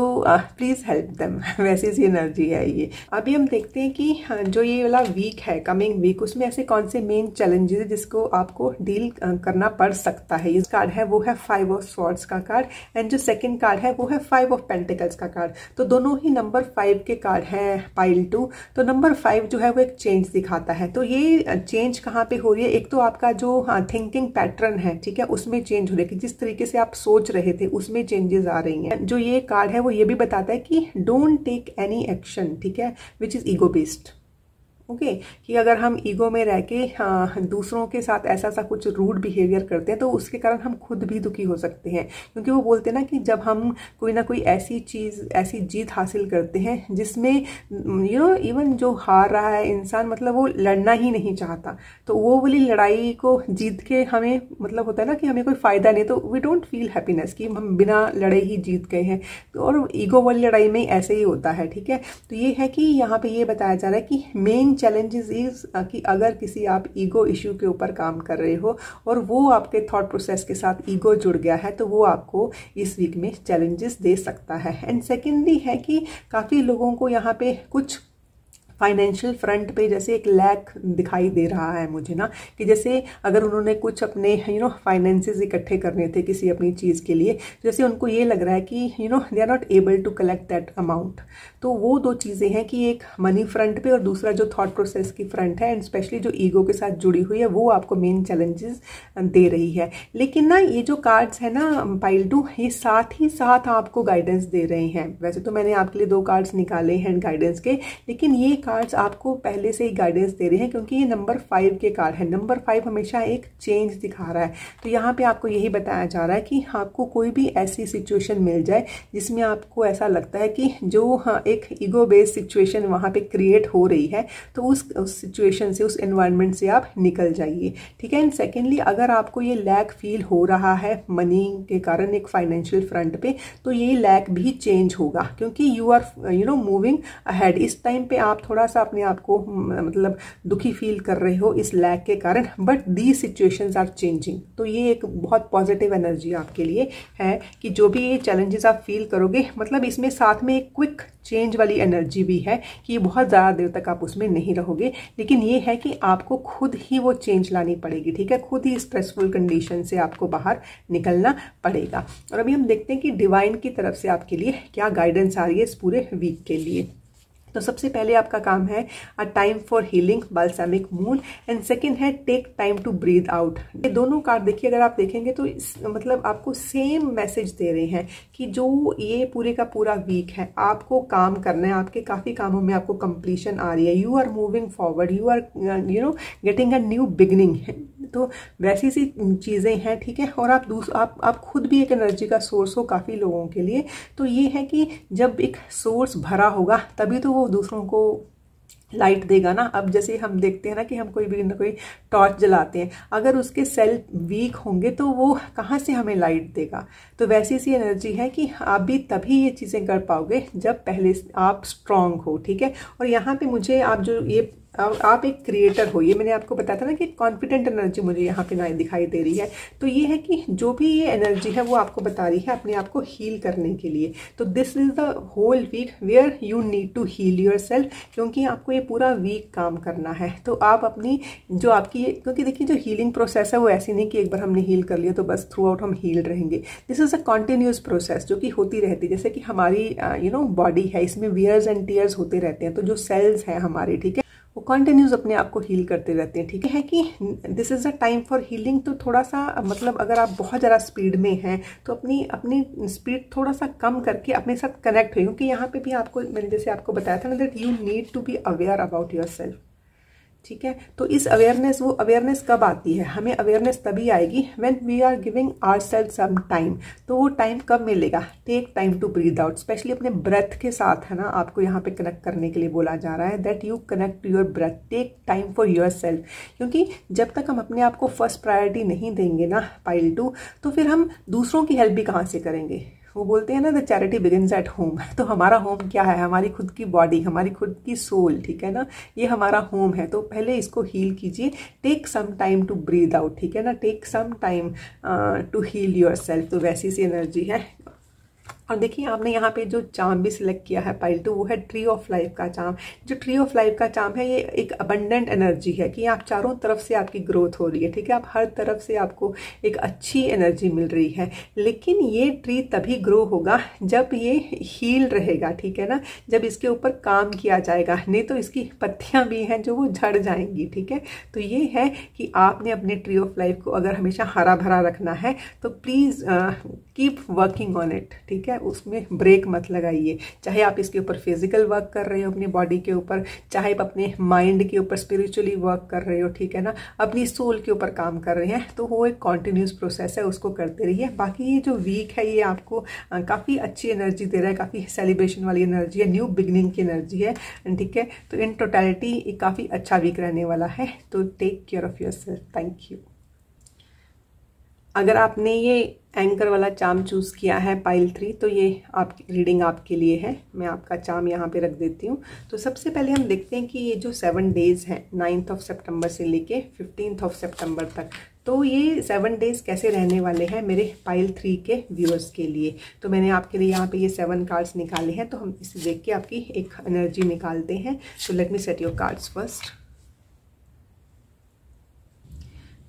प्लीज़ हेल्प देम। वैसी सी एनर्जी है ये। अभी हम देखते हैं कि जो ये वाला वीक है, कमिंग वीक, उसमें ऐसे कौन से मेन चैलेंजेस है जिसको आपको डील करना पड़ सकता है। इस कार्ड है वो है 5 ऑफ स्वॉर्ड्स का कार्ड एंड जो सेकंड कार्ड है वो है 5 ऑफ पेंटिकल्स का कार्ड। तो दोनों ही नंबर 5 के कार्ड हैं पाइल 2। तो नंबर 5 जो है वो एक चेंज दिखाता है। तो ये चेंज कहाँ पे हो रही है, एक तो आपका जो थिंकिंग पैटर्न है, ठीक है, उसमें चेंज हो रही है कि जिस तरीके से आप सोच रहे थे उसमें चेंजेस आ रही हैं। जो ये कार्ड है वो ये भी बताता है कि डोंट टेक एनी एक्शन, ठीक है, which is ego based. Okay कि अगर हम ईगो में रह के दूसरों के साथ ऐसा सा कुछ रूड बिहेवियर करते हैं तो उसके कारण हम खुद भी दुखी हो सकते हैं। क्योंकि वो बोलते हैं ना कि जब हम कोई ना कोई ऐसी चीज़, ऐसी जीत हासिल करते हैं जिसमें इवन जो हार रहा है इंसान, मतलब वो लड़ना ही नहीं चाहता, तो वो वाली लड़ाई को जीत के हमें, मतलब होता है ना कि हमें कोई फ़ायदा नहीं, तो वी डोंट फील हैप्पीनेस कि हम बिना लड़े ही जीत गए हैं। तो और ईगो वाली लड़ाई में ऐसे ही होता है, ठीक है। तो ये है कि यहाँ पे ये बताया जा रहा है कि मेन चैलेंजेस इज कि अगर किसी आप ईगो इश्यू के ऊपर काम कर रहे हो और वो आपके थॉट प्रोसेस के साथ ईगो जुड़ गया है, तो वो आपको इस वीक में चैलेंजेस दे सकता है। एंड सेकेंडली है कि काफ़ी लोगों को यहाँ पे कुछ फाइनेंशियल फ्रंट पे जैसे एक लैक दिखाई दे रहा है मुझे ना, कि जैसे अगर उन्होंने कुछ अपने फाइनेंसेस इकट्ठे करने थे किसी अपनी चीज़ के लिए, जैसे उनको ये लग रहा है कि they are not able to collect that amount. तो वो दो चीज़ें हैं कि एक मनी फ्रंट पे और दूसरा जो थॉट प्रोसेस की फ्रंट है एंड स्पेशली जो ईगो के साथ जुड़ी हुई है वो आपको मेन चैलेंजेस दे रही है। लेकिन ना ये जो कार्ड्स है ना पाइल 2, ये साथ ही साथ आपको गाइडेंस दे रहे हैं। वैसे तो मैंने आपके लिए 2 कार्ड्स निकाले हैं गाइडेंस के, लेकिन ये कार्ड्स आपको पहले से ही गाइडेंस दे रहे हैं क्योंकि ये नंबर 5 के कार्ड है। नंबर 5 हमेशा एक चेंज दिखा रहा है। तो यहाँ पे आपको यही बताया जा रहा है कि आपको कोई भी ऐसी सिचुएशन मिल जाए जिसमें आपको ऐसा लगता है कि जो एक ईगो बेस्ड सिचुएशन वहाँ पे क्रिएट हो रही है, तो उस सिचुएशन से, उस एनवायरनमेंट से आप निकल जाइए, ठीक है। एंड सेकेंडली अगर आपको ये लैक फील हो रहा है मनी के कारण एक फाइनेंशियल फ्रंट पे, तो ये लैक भी चेंज होगा क्योंकि यू आर मूविंग अहेड। इस टाइम पे आप थोड़ा सा अपने आप को मतलब दुखी फील कर रहे हो इस लैक के कारण, but the situations are changing. तो ये एक बहुत पॉजिटिव एनर्जी आपके लिए है कि जो भी ये चैलेंजेस आप फील करोगे, मतलब इसमें साथ में एक क्विक चेंज वाली एनर्जी भी है कि बहुत ज़्यादा देर तक आप उसमें नहीं रहोगे, लेकिन ये है कि आपको खुद ही वो चेंज लानी पड़ेगी, ठीक है। खुद ही स्ट्रेसफुल कंडीशन से आपको बाहर निकलना पड़ेगा। और अभी हम देखते हैं कि डिवाइन की तरफ से आपके लिए क्या गाइडेंस आ रही है इस पूरे वीक के लिए। तो सबसे पहले आपका काम है a time for healing balsamic moon, and second है take time to breathe out. ये दोनों कार्ड देखिए, अगर आप देखेंगे तो मतलब आपको सेम मैसेज दे रहे हैं कि जो ये पूरे का पूरा वीक है आपको काम करना है, आपके काफ़ी कामों में आपको कंप्लीशन आ रही है, you are moving forward, you are getting a new beginning. तो वैसी सी चीज़ें हैं, ठीक है। और आप खुद भी एक एनर्जी का सोर्स हो काफ़ी लोगों के लिए। तो ये है कि जब एक सोर्स भरा होगा तभी तो वो दूसरों को लाइट देगा ना। अब जैसे हम देखते हैं ना कि हम कोई भी ना कोई टॉर्च जलाते हैं, अगर उसके सेल वीक होंगे तो वो कहाँ से हमें लाइट देगा। तो वैसी सी एनर्जी है कि आप भी तभी ये चीज़ें कर पाओगे जब पहले आप स्ट्रांग हो, ठीक है। और यहाँ पे मुझे आप जो ये आप एक क्रिएटर हो, ये मैंने आपको बताया था ना कि कॉन्फिडेंट एनर्जी मुझे यहाँ पे ना दिखाई दे रही है। तो ये है कि जो भी ये एनर्जी है वो आपको बता रही है अपने आप को हील करने के लिए। तो this is the whole week where you need to heal yourself, क्योंकि आपको ये पूरा वीक काम करना है। तो आप अपनी जो आपकी, क्योंकि देखिए जो हीलिंग प्रोसेस है वो ऐसी नहीं कि एक बार हमने हील कर लिया तो बस थ्रू आउट हम हील रहेंगे। This is a continuous process जो कि होती रहती है। जैसे कि हमारी बॉडी है, इसमें वियर्स एंड टीयर्स होते रहते हैं। तो जो सेल्स हैं हमारे, ठीक है, वो कंटिन्यूस अपने आप को हील करते रहते हैं, ठीक है। कि this is a time for healing. तो थोड़ा सा मतलब अगर आप बहुत ज़्यादा स्पीड में हैं तो अपनी स्पीड थोड़ा सा कम करके अपने साथ कनेक्ट हुई, क्योंकि यहाँ पे भी आपको मैंने जैसे आपको बताया था ना that you need to be aware about yourself, ठीक है। तो इस अवेयरनेस, वो अवेयरनेस कब आती है, हमें अवेयरनेस तभी आएगी when we are giving ourself some time. तो वो टाइम कब मिलेगा, take time to breathe out, specially अपने ब्रेथ के साथ है ना, आपको यहाँ पे कनेक्ट करने के लिए बोला जा रहा है that you connect to your breath, take time for yourself. क्योंकि जब तक हम अपने आप को फर्स्ट प्रायोरिटी नहीं देंगे ना पाइल 2, तो फिर हम दूसरों की हेल्प भी कहाँ से करेंगे। वो बोलते हैं ना the charity begins at home. तो हमारा होम क्या है, हमारी खुद की बॉडी, हमारी खुद की सोल, ठीक है ना, ये हमारा होम है। तो पहले इसको हील कीजिए, take some time to breathe out, ठीक है ना, take some time to heal yourself. तो वैसी सी एनर्जी है। और देखिए आपने यहाँ पे जो चार्म भी सिलेक्ट किया है पाइल 2, वो है ट्री ऑफ लाइफ का चार्म। जो ट्री ऑफ लाइफ का चार्म है ये एक अबंडेंट एनर्जी है कि आप चारों तरफ से आपकी ग्रोथ हो रही है, ठीक है, आप हर तरफ से आपको एक अच्छी एनर्जी मिल रही है। लेकिन ये ट्री तभी ग्रो होगा जब ये हील रहेगा, ठीक है ना, जब इसके ऊपर काम किया जाएगा, नहीं तो इसकी पत्तियां भी हैं जो वो झड़ जाएंगी, ठीक है। तो ये है कि आपने अपने ट्री ऑफ लाइफ को अगर हमेशा हरा भरा रखना है तो please keep working on it, ठीक है, उसमें ब्रेक मत लगाइए। चाहे आप इसके ऊपर फिजिकल वर्क कर रहे हो अपनी बॉडी के ऊपर, चाहे आप अपने माइंड के ऊपर स्पिरिचुअली वर्क कर रहे हो, ठीक है ना, अपनी सोल के ऊपर काम कर रहे हैं, तो वो एक कॉन्टिन्यूस प्रोसेस है, उसको करते रहिए। बाकी ये जो वीक है ये आपको काफ़ी अच्छी एनर्जी दे रहा है, काफ़ी सेलिब्रेशन वाली एनर्जी है, न्यू बिगनिंग की एनर्जी है, ठीक है। तो इन टोटलिटी काफ़ी अच्छा वीक रहने वाला है। तो take care of yourself. Thank you. अगर आपने ये एंकर वाला चार्म चूज़ किया है पाइल 3, तो ये आपकी रीडिंग आपके लिए है। मैं आपका चार्म यहाँ पे रख देती हूँ। तो सबसे पहले हम देखते हैं कि ये जो 7 डेज़ हैं 9 सितंबर से लेके 15 सितंबर तक, तो ये 7 डेज़ कैसे रहने वाले हैं मेरे पाइल 3 के व्यूअर्स के लिए। तो मैंने आपके लिए यहाँ पे ये 7 कार्ड्स निकाले हैं, तो हम इसे देख के आपकी एक एनर्जी निकालते हैं। तो let me set your cards first.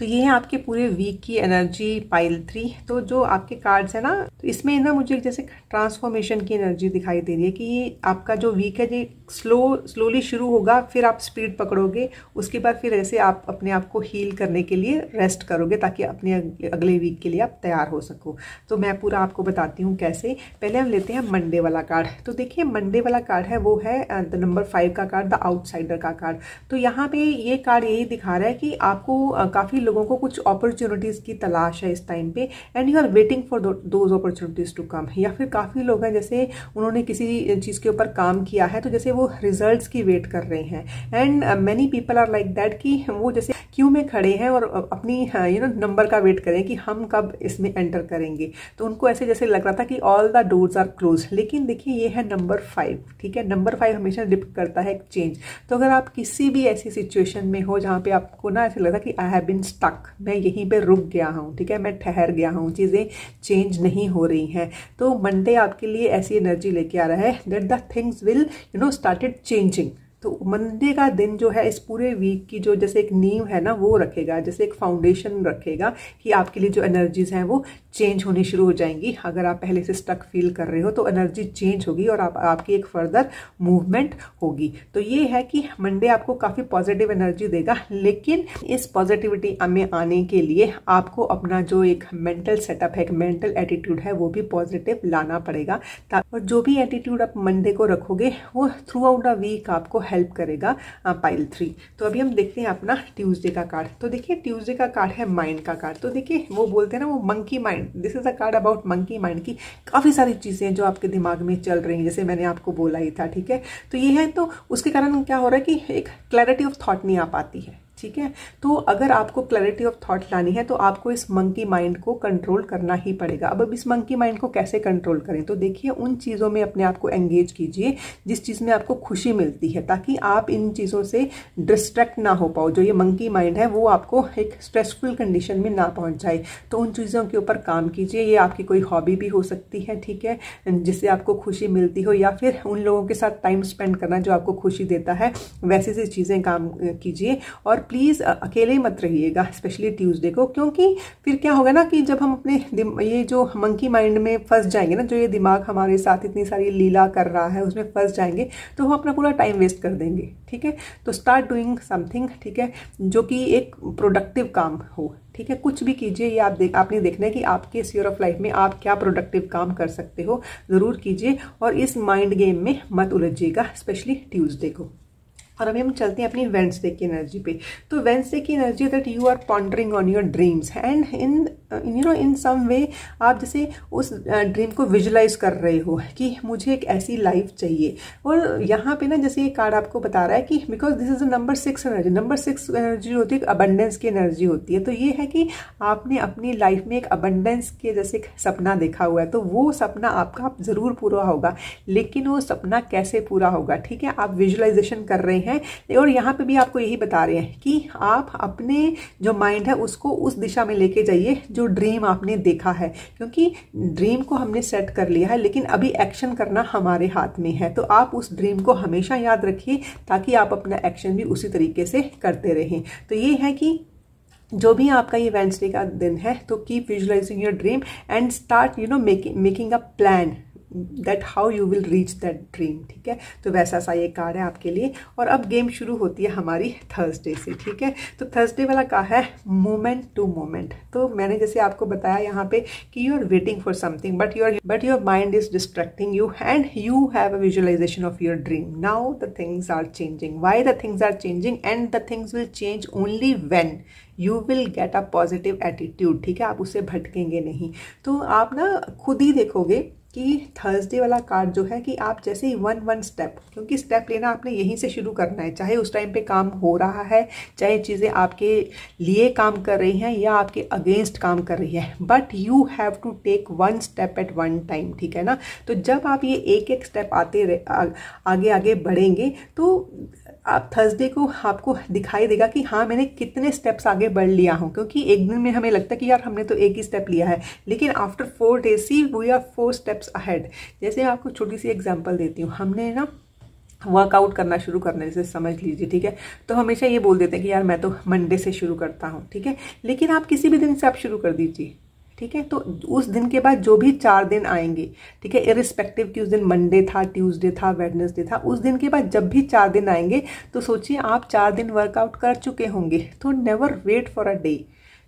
तो ये है आपके पूरे वीक की एनर्जी पाइल 3। तो जो आपके कार्ड्स है ना, तो इसमें ना मुझे जैसे ट्रांसफॉर्मेशन की एनर्जी दिखाई दे रही है कि ये आपका जो वीक है ये स्लोली शुरू होगा, फिर आप स्पीड पकड़ोगे, उसके बाद फिर ऐसे आप अपने आप को हील करने के लिए रेस्ट करोगे ताकि अपने अगले वीक के लिए आप तैयार हो सको। तो मैं पूरा आपको बताती हूँ कैसे। पहले हम लेते हैं मंडे वाला कार्ड। तो देखिए मंडे वाला कार्ड है वो है द नंबर 5 का कार्ड, द आउटसाइडर का कार्ड। तो यहाँ पे ये कार्ड यही दिखा रहा है कि आपको काफ़ी लोगों को कुछ अपॉर्चुनिटीज़ की तलाश है इस टाइम पे, and you are waiting for those opportunities to come. या फिर काफ़ी लोग हैं जैसे उन्होंने किसी चीज़ के ऊपर काम किया है, तो जैसे वो रिजल्ट्स की वेट कर रहे हैं, and many people are like that कि वो जैसे क्यू में खड़े हैं और अपनी नंबर का वेट करें कि हम कब इसमें एंटर करेंगे। तो उनको ऐसे जैसे लग रहा था कि all the doors are close. लेकिन देखिए ये है नंबर 5, ठीक है। नंबर 5 हमेशा डिपिक्ट करता है एक चेंज। तो अगर आप किसी भी ऐसी सिचुएशन में हो जहाँ पे आपको ना ऐसे लगता कि आई हैव बीन स्टक, मैं यहीं पे रुक गया हूँ, ठीक है, मैं ठहर गया हूँ, चीज़ें चेंज नहीं हो रही हैं, तो मंडे आपके लिए ऐसी एनर्जी लेके आ रहा है that the things will started changing, तो मंडे का दिन जो है इस पूरे वीक की जो जैसे एक नींव है ना वो रखेगा, जैसे एक फाउंडेशन रखेगा कि आपके लिए जो एनर्जीज हैं वो चेंज होनी शुरू हो जाएंगी। अगर आप पहले से स्टक फील कर रहे हो तो एनर्जी चेंज होगी और आपकी एक फर्दर मूवमेंट होगी। तो ये है कि मंडे आपको काफ़ी पॉजिटिव एनर्जी देगा, लेकिन इस पॉजिटिविटी में आने के लिए आपको अपना जो एक मेंटल सेटअप है, एक मेंटल एटीट्यूड है, वो भी पॉजिटिव लाना पड़ेगा। और जो भी एटीट्यूड आप मंडे को रखोगे वो थ्रू आउट द वीक आपको हेल्प करेगा पाइल 3। तो अभी हम देखते हैं अपना ट्यूसडे का कार्ड। तो देखिए ट्यूसडे का कार्ड है माइंड का कार्ड। तो देखिए वो बोलते हैं ना वो monkey mind, this is a card about monkey mind की काफ़ी सारी चीज़ें जो आपके दिमाग में चल रही हैं, जैसे मैंने आपको बोला ही था, ठीक है। तो ये है, तो उसके कारण क्या हो रहा है कि एक क्लैरिटी ऑफ थॉट नहीं आ पाती है, ठीक है। तो अगर आपको क्लैरिटी ऑफ थॉट लानी है तो आपको इस मंकी माइंड को कंट्रोल करना ही पड़ेगा। अब इस मंकी माइंड को कैसे कंट्रोल करें, तो देखिए उन चीज़ों में अपने आप को एंगेज कीजिए जिस चीज़ में आपको खुशी मिलती है, ताकि आप इन चीज़ों से डिस्ट्रैक्ट ना हो पाओ। जो ये मंकी माइंड है वो आपको एक स्ट्रेसफुल कंडीशन में ना पहुंच जाए, तो उन चीज़ों के ऊपर काम कीजिए। ये आपकी कोई हॉबी भी हो सकती है, ठीक है, जिससे आपको खुशी मिलती हो, या फिर उन लोगों के साथ टाइम स्पेंड करना जो आपको खुशी देता है, वैसी सी चीज़ें काम कीजिए। और प्लीज़ अकेले मत रहिएगा, स्पेशली ट्यूसडे को, क्योंकि फिर क्या होगा ना कि जब हम अपने ये जो मंकी माइंड में फंस जाएंगे ना, जो ये दिमाग हमारे साथ इतनी सारी लीला कर रहा है उसमें फंस जाएंगे, तो हम अपना पूरा टाइम वेस्ट कर देंगे, ठीक है। तो स्टार्ट डूइंग समथिंग, ठीक है, जो कि एक प्रोडक्टिव काम हो, ठीक है। कुछ भी कीजिए, ये आपने देखना है कि आपके स्फीयर ऑफ लाइफ में आप क्या प्रोडक्टिव काम कर सकते हो, ज़रूर कीजिए और इस माइंड गेम में मत उलझिएगा, स्पेशली ट्यूसडे को। और अभी हम चलते हैं अपनी वेंसडे की एनर्जी पे। तो वेंसडे की energy that you are pondering on your dreams and in some way आप जैसे उस ड्रीम को विजुलाइज कर रहे हो कि मुझे एक ऐसी लाइफ चाहिए। और यहाँ पे ना जैसे ये कार्ड आपको बता रहा है कि because this is a number 6 energy, number 6 energy होती है, एक अबंडेंस की एनर्जी होती है। तो ये है कि आपने अपनी लाइफ में एक अबंडेंस के जैसे एक सपना देखा हुआ है, तो वो सपना आपका ज़रूर पूरा होगा, लेकिन वो सपना कैसे पूरा होगा, ठीक है, आप विजुलाइजेशन कर रहे हैं। और यहाँ पे भी आपको यही बता रहे हैं कि आप अपने जो माइंड है उसको उस दिशा में लेके जाइए जो ड्रीम आपने देखा है, क्योंकि ड्रीम को हमने सेट कर लिया है, लेकिन अभी एक्शन करना हमारे हाथ में है। तो आप उस ड्रीम को हमेशा याद रखिए ताकि आप अपना एक्शन भी उसी तरीके से करते रहें। तो ये है कि जो भी आपका ये वेंसडे का दिन है, तो keep visualising your dream and start making a plan that how you will reach that dream, ठीक है। तो वैसा सा ये कार्ड है आपके लिए। और अब गेम शुरू होती है हमारी थर्सडे से, ठीक है। तो थर्सडे वाला का है मोमेंट टू मोमेंट। तो मैंने जैसे आपको बताया यहाँ पे कि you are waiting for something but your mind is distracting you and you have a visualization of your dream. Now the things are changing, why the things are changing, and the things will change only when you will get a positive attitude, ठीक है। आप उससे भटकेंगे नहीं। तो आप ना खुद ही देखोगे कि थर्सडे वाला कार्ड जो है कि आप जैसे ही वन स्टेप, क्योंकि स्टेप लेना आपने यहीं से शुरू करना है, चाहे उस टाइम पे काम हो रहा है, चाहे चीज़ें आपके लिए काम कर रही हैं या आपके अगेंस्ट काम कर रही है, but you have to take one step at one time, ठीक है ना। तो जब आप ये एक एक स्टेप आगे आगे बढ़ेंगे तो आप थर्सडे को आपको दिखाई देगा कि हाँ मैंने कितने स्टेप्स आगे बढ़ लिया हूँ, क्योंकि एक दिन में हमें लगता है कि यार हमने तो एक ही स्टेप लिया है, लेकिन after 4 days see we are 4 steps ahead. जैसे मैं आपको छोटी सी एग्जांपल देती हूँ, हमने ना वर्कआउट करना शुरू करने से समझ लीजिए, ठीक है, तो हमेशा ये बोल देते हैं कि यार मैं तो मंडे से शुरू करता हूँ, ठीक है, लेकिन आप किसी भी दिन से आप शुरू कर दीजिए, ठीक है। तो उस दिन के बाद जो भी 4 दिन आएंगे, ठीक है, इरिस्पेक्टिव कि उस दिन मंडे था, ट्यूसडे था, वेडनेसडे था, उस दिन के बाद जब भी 4 दिन आएंगे तो सोचिए आप 4 दिन वर्कआउट कर चुके होंगे। तो never wait for a day,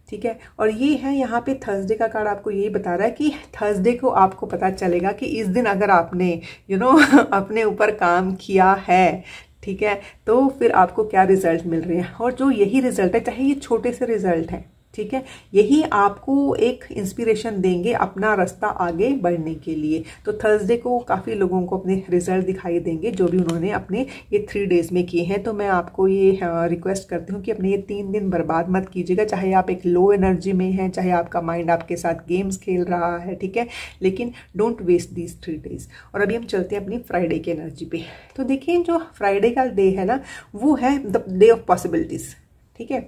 ठीक है। और ये है यहाँ पे थर्सडे का कार्ड आपको यही बता रहा है कि थर्सडे को आपको पता चलेगा कि इस दिन अगर आपने अपने ऊपर काम किया है, ठीक है, तो फिर आपको क्या रिजल्ट मिल रहे हैं। और जो यही रिजल्ट है, चाहे ये छोटे से रिजल्ट है, ठीक है, यही आपको एक इंस्पिरेशन देंगे अपना रास्ता आगे बढ़ने के लिए। तो थर्सडे को काफ़ी लोगों को अपने रिजल्ट दिखाई देंगे जो भी उन्होंने अपने ये 3 days में किए हैं। तो मैं आपको ये रिक्वेस्ट करती हूँ कि अपने ये 3 दिन बर्बाद मत कीजिएगा, चाहे आप एक लो एनर्जी में हैं, चाहे आपका माइंड आपके साथ गेम्स खेल रहा है, ठीक है, लेकिन डोंट वेस्ट दीज 3 days। और अभी हम चलते हैं अपनी फ्राइडे की एनर्जी पे। तो देखिए जो फ्राइडे का डे है ना, वो है द डे ऑफ पॉसिबिलिटीज़, ठीक है।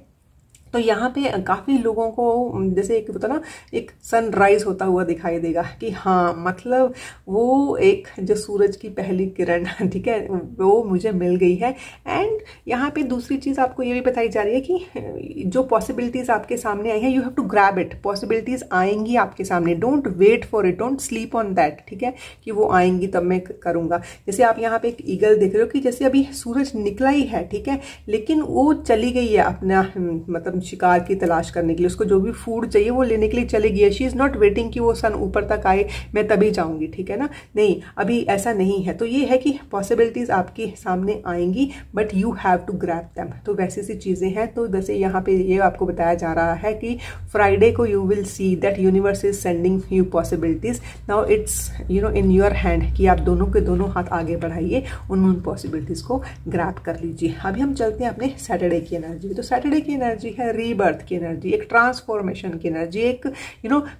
तो यहाँ पे काफ़ी लोगों को जैसे एक होता ना, एक सनराइज होता हुआ दिखाई देगा कि हाँ मतलब वो एक जो सूरज की पहली किरण, ठीक है, वो मुझे मिल गई है। एंड यहाँ पे दूसरी चीज़ आपको ये भी बताई जा रही है कि जो पॉसिबिलिटीज़ आपके सामने आई हैं, you have to grab it. Possibilities आएंगी आपके सामने, don't wait for it, don't sleep on that, ठीक है, कि वो आएंगी तब मैं करूँगा। जैसे आप यहाँ पे एक ईगल देख रहे हो कि जैसे अभी सूरज निकला ही है, ठीक है, लेकिन वो चली गई है अपना मतलब शिकार की तलाश करने के लिए, उसको जो भी फूड चाहिए वो लेने के लिए चली गई है। शी इज़ नॉट वेटिंग कि वो सन ऊपर तक आए मैं तभी जाऊंगी, ठीक है ना, नहीं, अभी ऐसा नहीं है। तो ये है कि पॉसिबिलिटीज आपके सामने आएंगी, but you have to grab them. तो वैसी सी चीज़ें हैं। तो जैसे यहाँ पे ये आपको बताया जा रहा है कि फ्राइडे को you will see that universe is sending you possibilities, now it's in your hand कि आप दोनों के दोनों हाथ आगे बढ़ाइए, उन पॉसिबिलिटीज को ग्रैब कर लीजिए। अभी हम चलते हैं अपने सैटरडे की एनर्जी। तो सैटरडे की एनर्जी है रीबर्थ की एनर्जी, एक ट्रांसफॉर्मेशन की एनर्जी, एक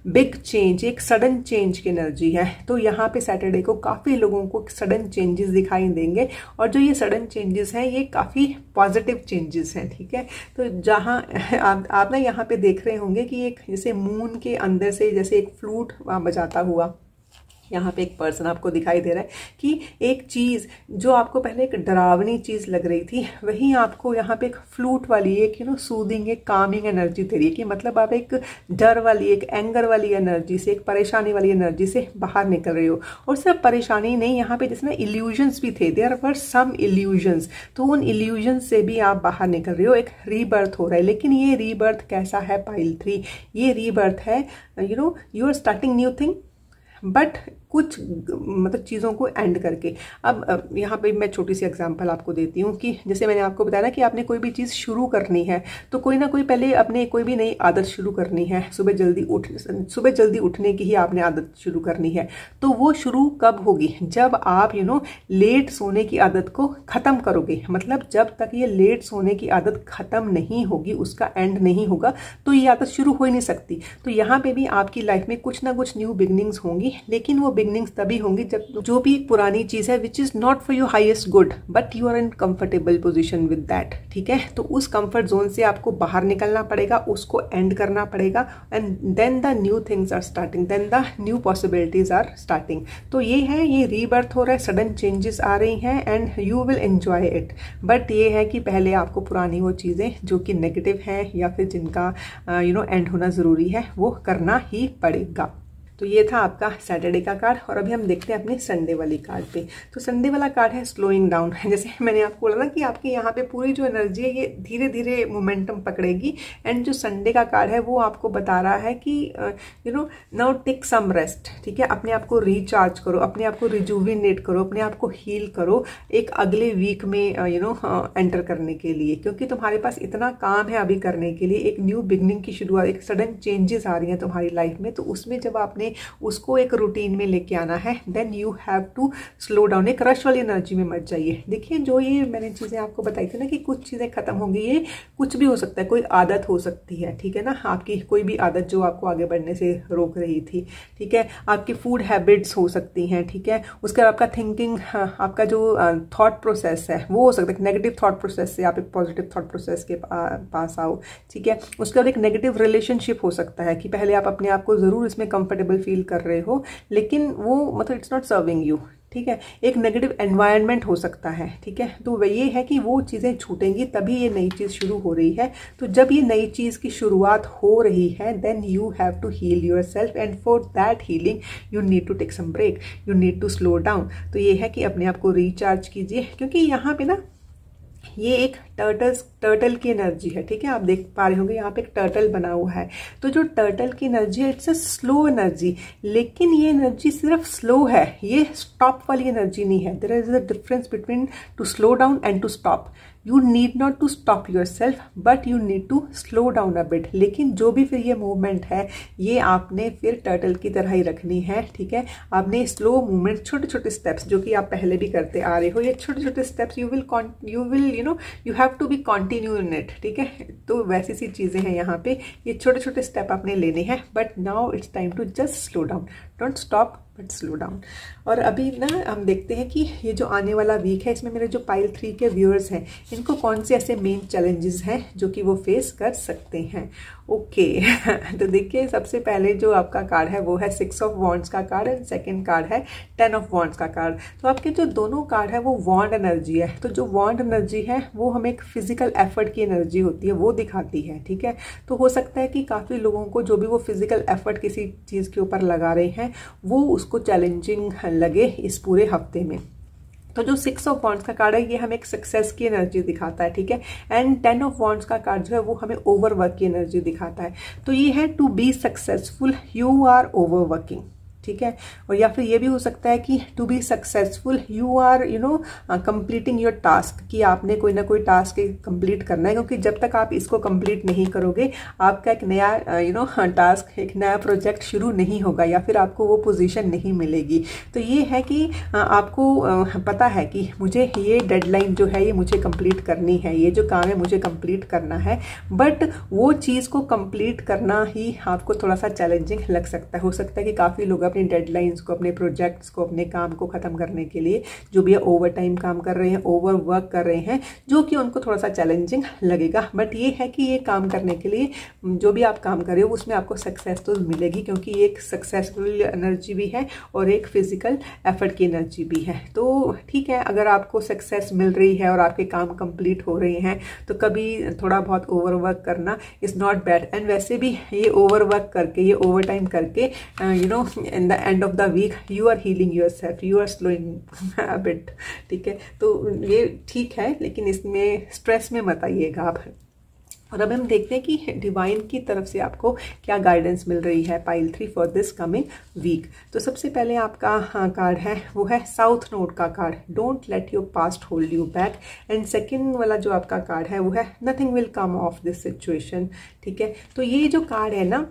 बिग चेंज, एक सडन चेंज की एनर्जी है। तो यहाँ पे सैटरडे को काफ़ी लोगों को सडन चेंजेस दिखाई देंगे, और जो ये सडन चेंजेस हैं ये काफ़ी पॉजिटिव चेंजेस हैं, ठीक है। तो जहाँ आप ना यहाँ पे देख रहे होंगे कि एक जैसे मून के अंदर से जैसे एक फ्लूट बजाता हुआ यहाँ पे एक पर्सन आपको दिखाई दे रहा है कि एक चीज़ जो आपको पहले एक डरावनी चीज़ लग रही थी, वहीं आपको यहाँ पे एक फ्लूट वाली एक सूदिंग, एक कामिंग एनर्जी दे रही है कि मतलब आप एक डर वाली, एक एंगर वाली एनर्जी से, एक परेशानी वाली एनर्जी से बाहर निकल रहे हो। और सिर्फ परेशानी नहीं, यहाँ पे जैसे ना इल्यूजन्स भी थे, देयर वर सम इल्यूजन्स, तो उन इल्यूजन्स से भी आप बाहर निकल रहे हो, एक रीबर्थ हो रहा है। लेकिन ये रीबर्थ कैसा है पाइल 3, ये रीबर्थ है you are starting new thing, but कुछ मतलब चीज़ों को एंड करके। अब यहाँ पे मैं छोटी सी एग्जांपल आपको देती हूँ कि जैसे मैंने आपको बताया ना कि आपने कोई भी चीज़ शुरू करनी है, तो कोई ना कोई पहले अपने कोई भी नई आदत शुरू करनी है। सुबह जल्दी उठने की ही आपने आदत शुरू करनी है। तो वो शुरू कब होगी? जब आप लेट सोने की आदत को ख़त्म करोगे। मतलब जब तक ये लेट सोने की आदत ख़त्म नहीं होगी, उसका एंड नहीं होगा, तो ये आदत शुरू हो ही नहीं सकती। तो यहाँ पे भी आपकी लाइफ में कुछ ना कुछ न्यू बिगनिंग्स होंगी, लेकिन वो बिगनिंग्स तभी होंगी जब जो भी पुरानी चीज है which is not for your highest good, but you are in comfortable position with that, ठीक है। तो उस कंफर्ट जोन से आपको बाहर निकलना पड़ेगा, उसको एंड करना पड़ेगा, and then the new things are starting, then the new possibilities are starting. तो ये है, ये रीबर्थ हो रहा है, सडन चेंजेस आ रही हैं and you will enjoy it. But ये है कि पहले आपको पुरानी वो चीजें जो कि नेगेटिव है या फिर जिनका एंड होना जरूरी है, वो करना ही पड़ेगा। तो ये था आपका सैटरडे का कार्ड। और अभी हम देखते हैं अपने संडे वाली कार्ड पे। तो संडे वाला कार्ड है स्लोइंग डाउन। जैसे मैंने आपको बोला ना कि आपके यहाँ पे पूरी जो एनर्जी है ये धीरे धीरे मोमेंटम पकड़ेगी। एंड जो संडे का कार्ड है वो आपको बता रहा है कि नाउ टेक सम रेस्ट, ठीक है। अपने आप को रिचार्ज करो, अपने आप को रिजुविनेट करो, अपने आप को हील करो एक अगले वीक में एंटर करने के लिए, क्योंकि तुम्हारे पास इतना काम है अभी करने के लिए। एक न्यू बिगनिंग की शुरुआत, एक सडन चेंजेस आ रही हैं तुम्हारी लाइफ में। तो उसमें जब आपने उसको एक रूटीन में लेके आना है, then you have to slow down. एक रश वाली एनर्जी में मत जाइए। देखिए जो ये मैंने चीजें आपको बताई थी ना कि कुछ चीजें खत्म होंगी, ये कुछ भी हो सकता है, कोई आदत हो सकती है, ठीक है ना, आपकी कोई भी आदत जो आपको आगे बढ़ने से रोक रही थी, ठीक है। आपकी फूड हैबिट्स हो सकती हैं, ठीक है। उसके बाद आपका थिंकिंग, आपका जो थॉट प्रोसेस है वो हो सकता है नेगेटिव थॉट प्रोसेस से आप एक पॉजिटिव थॉट प्रोसेस के पास आओ, ठीक है। उसके बाद एक नेगेटिव रिलेशनशिप हो सकता है कि पहले आप अपने आप को जरूर इसमें कंफर्टेबल फील कर रहे हो, लेकिन वो मतलब इट्स नॉट सर्विंग यू, ठीक है। एक नेगेटिव एनवायरनमेंट हो सकता है, ठीक है। तो ये है कि वो चीज़ें छूटेंगी तभी ये नई चीज़ शुरू हो रही है। तो जब ये नई चीज़ की शुरुआत हो रही है, then you have to heal yourself, and for that healing you need to take some break, you need to slow down. तो ये है कि अपने आप को रिचार्ज कीजिए, क्योंकि यहाँ पे ना ये एक टर्टल की एनर्जी है, ठीक है। आप देख पा रहे होंगे यहाँ पे एक टर्टल बना हुआ है। तो जो टर्टल की एनर्जी है इट्स अ स्लो एनर्जी, लेकिन ये एनर्जी सिर्फ स्लो है, ये स्टॉप वाली एनर्जी नहीं है। There is a difference between to slow down and to stop. You need not to stop yourself, but you need to slow down a bit. लेकिन जो भी फिर ये मूवमेंट है ये आपने फिर टर्टल की तरह ही रखनी है, ठीक है। आपने स्लो मूवमेंट, छोटे छोटे स्टेप्स जो कि आप पहले भी करते आ रहे हो, ये छोटे छोटे steps you will you have to be continue in it, ठीक है। तो वैसी सी चीजें हैं यहाँ पे, ये छोटे छोटे स्टेप आपने लेने हैं, but now it's time to just slow down, don't stop, but slow down. और अभी ना हम देखते हैं कि ये जो आने वाला वीक है इसमें मेरे जो पाइल 3 के व्यूअर्स हैं इनको कौन से ऐसे मेन चैलेंजेस हैं जो कि वो फेस कर सकते हैं। ओके तो देखिए सबसे पहले जो आपका कार्ड है वो है 6 ऑफ वॉन्ड्स का कार्ड एंड सेकंड कार्ड है 10 ऑफ वॉन्ड्स का कार्ड। तो आपके जो दोनों कार्ड है वो वॉन्ड एनर्जी है। तो जो वॉन्ड एनर्जी है वो हमें एक फिजिकल एफर्ट की एनर्जी होती है वो दिखाती है, ठीक है। तो हो सकता है कि काफ़ी लोगों को जो भी वो फिजिकल एफर्ट किसी चीज़ के ऊपर लगा रहे हैं वो उसको चैलेंजिंग लगे इस पूरे हफ्ते में। तो जो 6 ऑफ वॉन्ड्स का कार्ड है ये हमें एक सक्सेस की एनर्जी दिखाता है, ठीक है। एंड 10 ऑफ वॉन्ड्स का कार्ड जो है वो हमें ओवरवर्क की एनर्जी दिखाता है। तो ये है to be successful you are overworking, ठीक है। और या फिर ये भी हो सकता है कि to be successful you are completing your task, कि आपने कोई ना कोई टास्क कंप्लीट करना है, क्योंकि जब तक आप इसको कंप्लीट नहीं करोगे आपका एक नया टास्क, एक नया प्रोजेक्ट शुरू नहीं होगा या फिर आपको वो पोजीशन नहीं मिलेगी। तो ये है कि आपको पता है कि मुझे ये डेडलाइन जो है ये मुझे कंप्लीट करनी है, ये जो काम है मुझे कंप्लीट करना है, बट वो चीज़ को कंप्लीट करना ही आपको थोड़ा सा चैलेंजिंग लग सकता है। हो सकता है कि काफ़ी लोग अपनी डेडलाइंस को, अपने प्रोजेक्ट्स को, अपने काम को ख़त्म करने के लिए जो भी ओवर टाइम काम कर रहे हैं, ओवर वर्क कर रहे हैं, जो कि उनको थोड़ा सा चैलेंजिंग लगेगा। बट ये है कि ये काम करने के लिए जो भी आप काम कर रहे हो उसमें आपको सक्सेस तो मिलेगी, क्योंकि ये एक सक्सेसफुल एनर्जी भी है और एक फिजिकल एफर्ट की एनर्जी भी है। तो ठीक है, अगर आपको सक्सेस मिल रही है और आपके काम कंप्लीट हो रहे हैं तो कभी थोड़ा बहुत ओवर वर्क करना इज़ नॉट बैड। एंड वैसे भी ये ओवर वर्क करके, ये ओवर टाइम करके in the end of the week you are healing yourself, you are slowing a bit, ठीक है। तो ये ठीक है, लेकिन इसमें स्ट्रेस में मत आइएगा आप। और अब हम देखते हैं कि डिवाइन की तरफ से आपको क्या गाइडेंस मिल रही है pile 3 for this coming week. तो सबसे पहले आपका कार्ड है वो है साउथ नोड का card, don't let your past hold you back. And second वाला जो आपका कार्ड है वो है nothing will come of this situation, ठीक है। तो ये जो कार्ड है ना,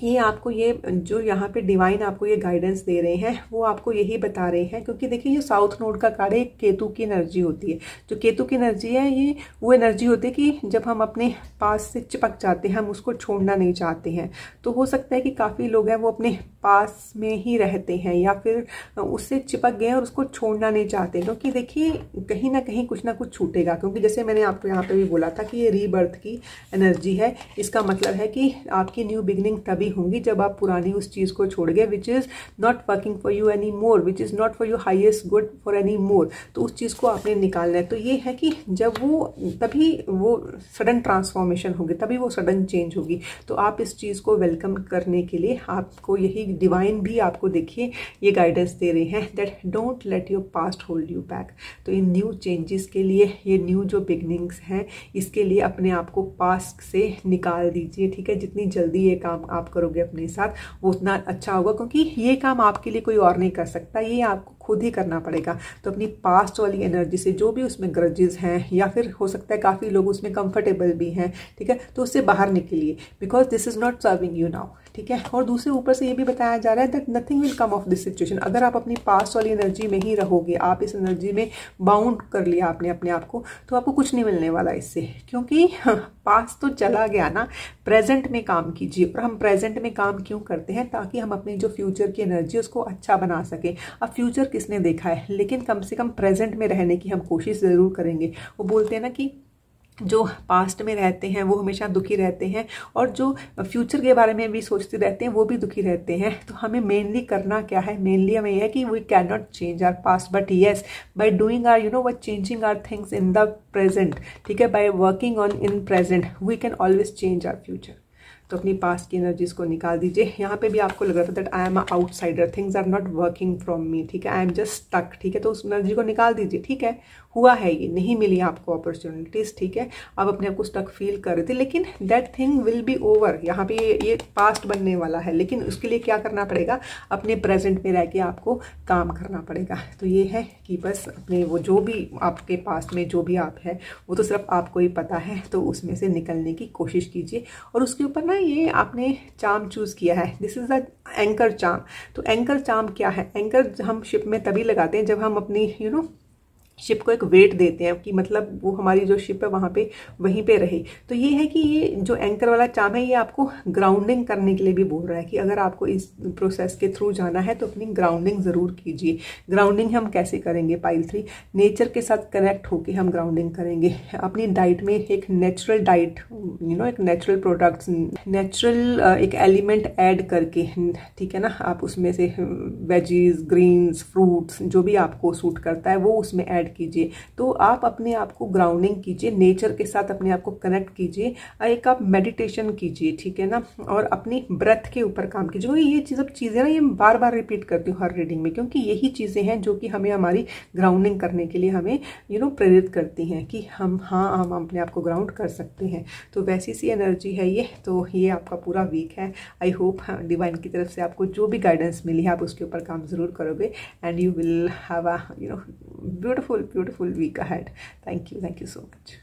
ये आपको ये जो यहाँ पे डिवाइन आपको ये गाइडेंस दे रहे हैं वो आपको यही बता रहे हैं, क्योंकि देखिए ये साउथ नोड का कार्ड है, केतु की एनर्जी होती है। जो केतु की एनर्जी है ये वो एनर्जी होती है कि जब हम अपने पास से चिपक जाते हैं, हम उसको छोड़ना नहीं चाहते हैं। तो हो सकता है कि काफ़ी लोग हैं वो अपने पास में ही रहते हैं या फिर उससे चिपक गए और उसको छोड़ना नहीं चाहते, क्योंकि देखिए कहीं ना कहीं कुछ ना कुछ छूटेगा। क्योंकि जैसे मैंने आपको यहाँ पे भी बोला था कि ये रीबर्थ की एनर्जी है, इसका मतलब है कि आपकी न्यू बिगिनिंग तभी होंगी जब आप पुरानी उस चीज़ को छोड़ गए, which is not working for you any more, which is not for your highest good for any more. तो उस चीज़ को आपने निकालना है। तो ये है कि जब वो, तभी वो सडन ट्रांसफॉर्मेशन होगी, तभी वो सडन चेंज होगी। तो आप इस चीज़ को वेलकम करने के लिए आपको यही डिवाइन भी आपको देखिए ये गाइडेंस दे रहे हैं that don't let your past hold you back. तो इन न्यू चेंजेस के लिए, ये न्यू जो बिगनिंग्स हैं इसके लिए अपने आप को पास्ट से निकाल दीजिए, ठीक है। जितनी जल्दी ये काम आप करोगे अपने साथ वो उतना अच्छा होगा, क्योंकि ये काम आपके लिए कोई और नहीं कर सकता, ये आपको खुद ही करना पड़ेगा। तो अपनी पास्ट वाली एनर्जी से जो भी उसमें ग्रजेस हैं या फिर हो सकता है काफ़ी लोग उसमें कंफर्टेबल भी हैं, ठीक है, तो उससे बाहर निकलिए, because this is not serving you now, ठीक है। और दूसरे ऊपर से ये भी बताया जा रहा है that nothing will come of this situation. अगर आप अपनी पास्ट वाली एनर्जी में ही रहोगे, आप इस एनर्जी में बाउंड कर लिया आपने अपने आप को, तो आपको कुछ नहीं मिलने वाला इससे, क्योंकि पास्ट तो चला गया ना। प्रेजेंट में काम कीजिए। और हम प्रेजेंट में काम क्यों करते हैं? ताकि हम अपनी जो फ्यूचर की एनर्जी उसको अच्छा बना सकें। अब फ्यूचर किसने देखा है, लेकिन कम से कम प्रेजेंट में रहने की हम कोशिश ज़रूर करेंगे। वो बोलते हैं ना कि जो पास्ट में रहते हैं वो हमेशा दुखी रहते हैं, और जो फ्यूचर के बारे में भी सोचते रहते हैं वो भी दुखी रहते हैं। तो हमें मेनली करना क्या है? मेनली हमें यह है कि we can not change our past, but yes by doing our by changing our things in the present, ठीक है, by working on in present we can always change our future. तो अपनी पास्ट की energies को निकाल दीजिए। यहाँ पे भी आपको लग रहा था that I am outsider, things are not working from me, ठीक है, आई एम जस्ट स्टक, ठीक है। तो उस एनर्जी को निकाल दीजिए, ठीक है, हुआ है ये, नहीं मिली आपको अपॉर्चुनिटीज, ठीक है, आप अपने आप को स्टक फील कर रहे थे, लेकिन that thing will be over. यहाँ पे ये पास्ट बनने वाला है, लेकिन उसके लिए क्या करना पड़ेगा? अपने प्रेजेंट में रह के आपको काम करना पड़ेगा। तो ये है कि बस अपने वो जो भी आपके पास्ट में जो भी आप है वो तो सिर्फ आपको ही पता है, तो उसमें से निकलने की कोशिश कीजिए। और उसके ऊपर ना ये आपने चार्म चूज़ किया है, this is the anchor charm. तो एंकर चार्म क्या है? एंकर हम शिप में तभी लगाते हैं जब हम अपनी शिप को एक वेट देते हैं कि मतलब वो हमारी जो शिप है वहाँ पे वहीं पे रहे। तो ये है कि ये जो एंकर वाला चार्म है ये आपको ग्राउंडिंग करने के लिए भी बोल रहा है कि अगर आपको इस प्रोसेस के थ्रू जाना है तो अपनी ग्राउंडिंग ज़रूर कीजिए। ग्राउंडिंग हम कैसे करेंगे पाइल 3? नेचर के साथ कनेक्ट होके हम ग्राउंडिंग करेंगे। अपनी डाइट में एक नेचुरल डाइट, एक नेचुरल प्रोडक्ट्स, नेचुरल एक एलिमेंट ऐड करके, ठीक है ना, आप उसमें से वेजीज, ग्रीन्स, फ्रूट्स जो भी आपको सूट करता है वो उसमें ऐड कीजिए। तो आप अपने आप को ग्राउंडिंग कीजिए, नेचर के साथ अपने आप को कनेक्ट कीजिए, एक आप मेडिटेशन कीजिए, ठीक है ना, और अपनी ब्रेथ के ऊपर काम कीजिए। ये सब चीज़ें ना ये बार बार रिपीट करती हूँ हर रीडिंग में, क्योंकि यही चीज़ें हैं जो कि हमें हमारी ग्राउंडिंग करने के लिए हमें प्रेरित करती हैं कि हम अपने आप को ग्राउंड कर सकते हैं। तो वैसी सी एनर्जी है ये। तो ये आपका पूरा वीक है। आई होप डिवाइन की तरफ से आपको जो भी गाइडेंस मिली है आप उसके ऊपर काम ज़रूर करोगे, and you will have a beautiful week ahead. Thank you so much.